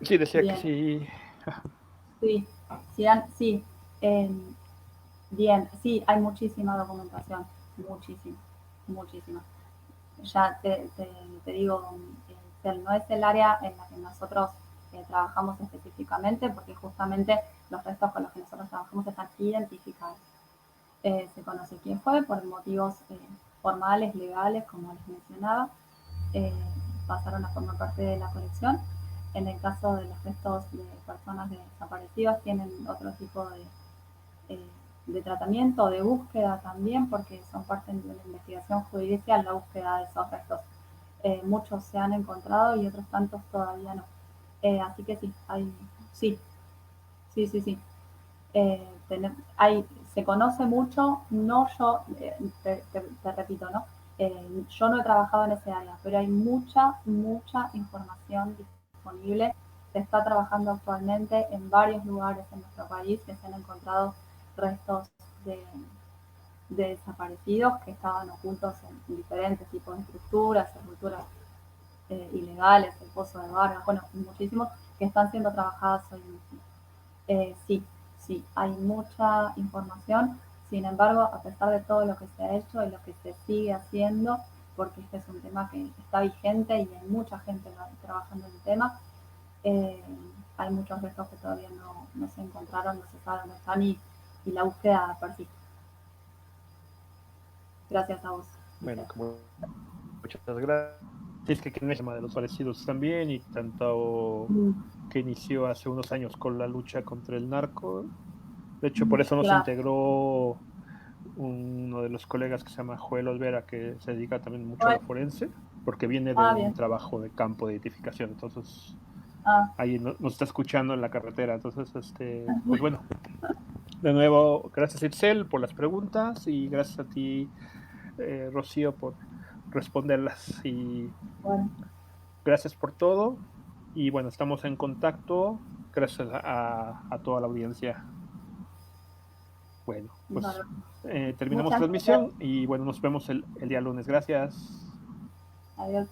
A: Sí, decía que
B: Bien,
A: sí.
B: sí, sí, eh, bien, sí, hay muchísima documentación, muchísima, muchísima. Ya te digo, no es el área en la que nosotros trabajamos específicamente, porque justamente los restos con los que nosotros trabajamos están identificados. Se conoce quién fue por motivos formales, legales, como les mencionaba, eh, pasaron a formar parte de la colección. En el caso de los restos de personas desaparecidas, tienen otro tipo de tratamiento, de búsqueda también, porque son parte de una investigación judicial, la búsqueda de esos restos. muchos se han encontrado y otros tantos todavía no. Así que sí, sí, sí, sí, sí. Se conoce mucho, no yo, te repito, ¿no? Yo no he trabajado en ese área, pero hay mucha información disponible. Se está trabajando actualmente en varios lugares en nuestro país que se han encontrado restos de desaparecidos que estaban ocultos en diferentes tipos de estructuras, ilegales, el Pozo de Vargas, bueno, muchísimos que están siendo trabajadas hoy mismo. Sí, sí, hay mucha información, sin embargo, a pesar de todo lo que se ha hecho y lo que se sigue haciendo, porque este es un tema que está vigente y hay mucha gente trabajando en el tema, hay muchos restos que todavía no se encontraron, no se sabe dónde están y la búsqueda persiste. Gracias a vos.
A: Bueno, como muchas gracias. Es que el tema de los parecidos también, y tanto que inició hace unos años con la lucha contra el narco. De hecho, por eso nos
B: Claro.
A: integró uno de los colegas que se llama Joel Olvera, que se dedica también mucho a lo
B: Bueno,
A: forense, porque viene de un
B: bien.
A: trabajo de campo de identificación. Entonces,
B: Ah,
A: ahí nos está escuchando en la carretera. Entonces, pues bueno, de nuevo, gracias Itzel por las preguntas y gracias a ti, Rocío, por responderlas. Y
B: bueno,
A: gracias por todo. Y bueno, estamos en contacto. Gracias a toda la audiencia. Bueno, pues
B: bueno.
A: terminamos
B: Muchas gracias.
A: transmisión y bueno, nos vemos el día lunes. Gracias.
B: Adiós.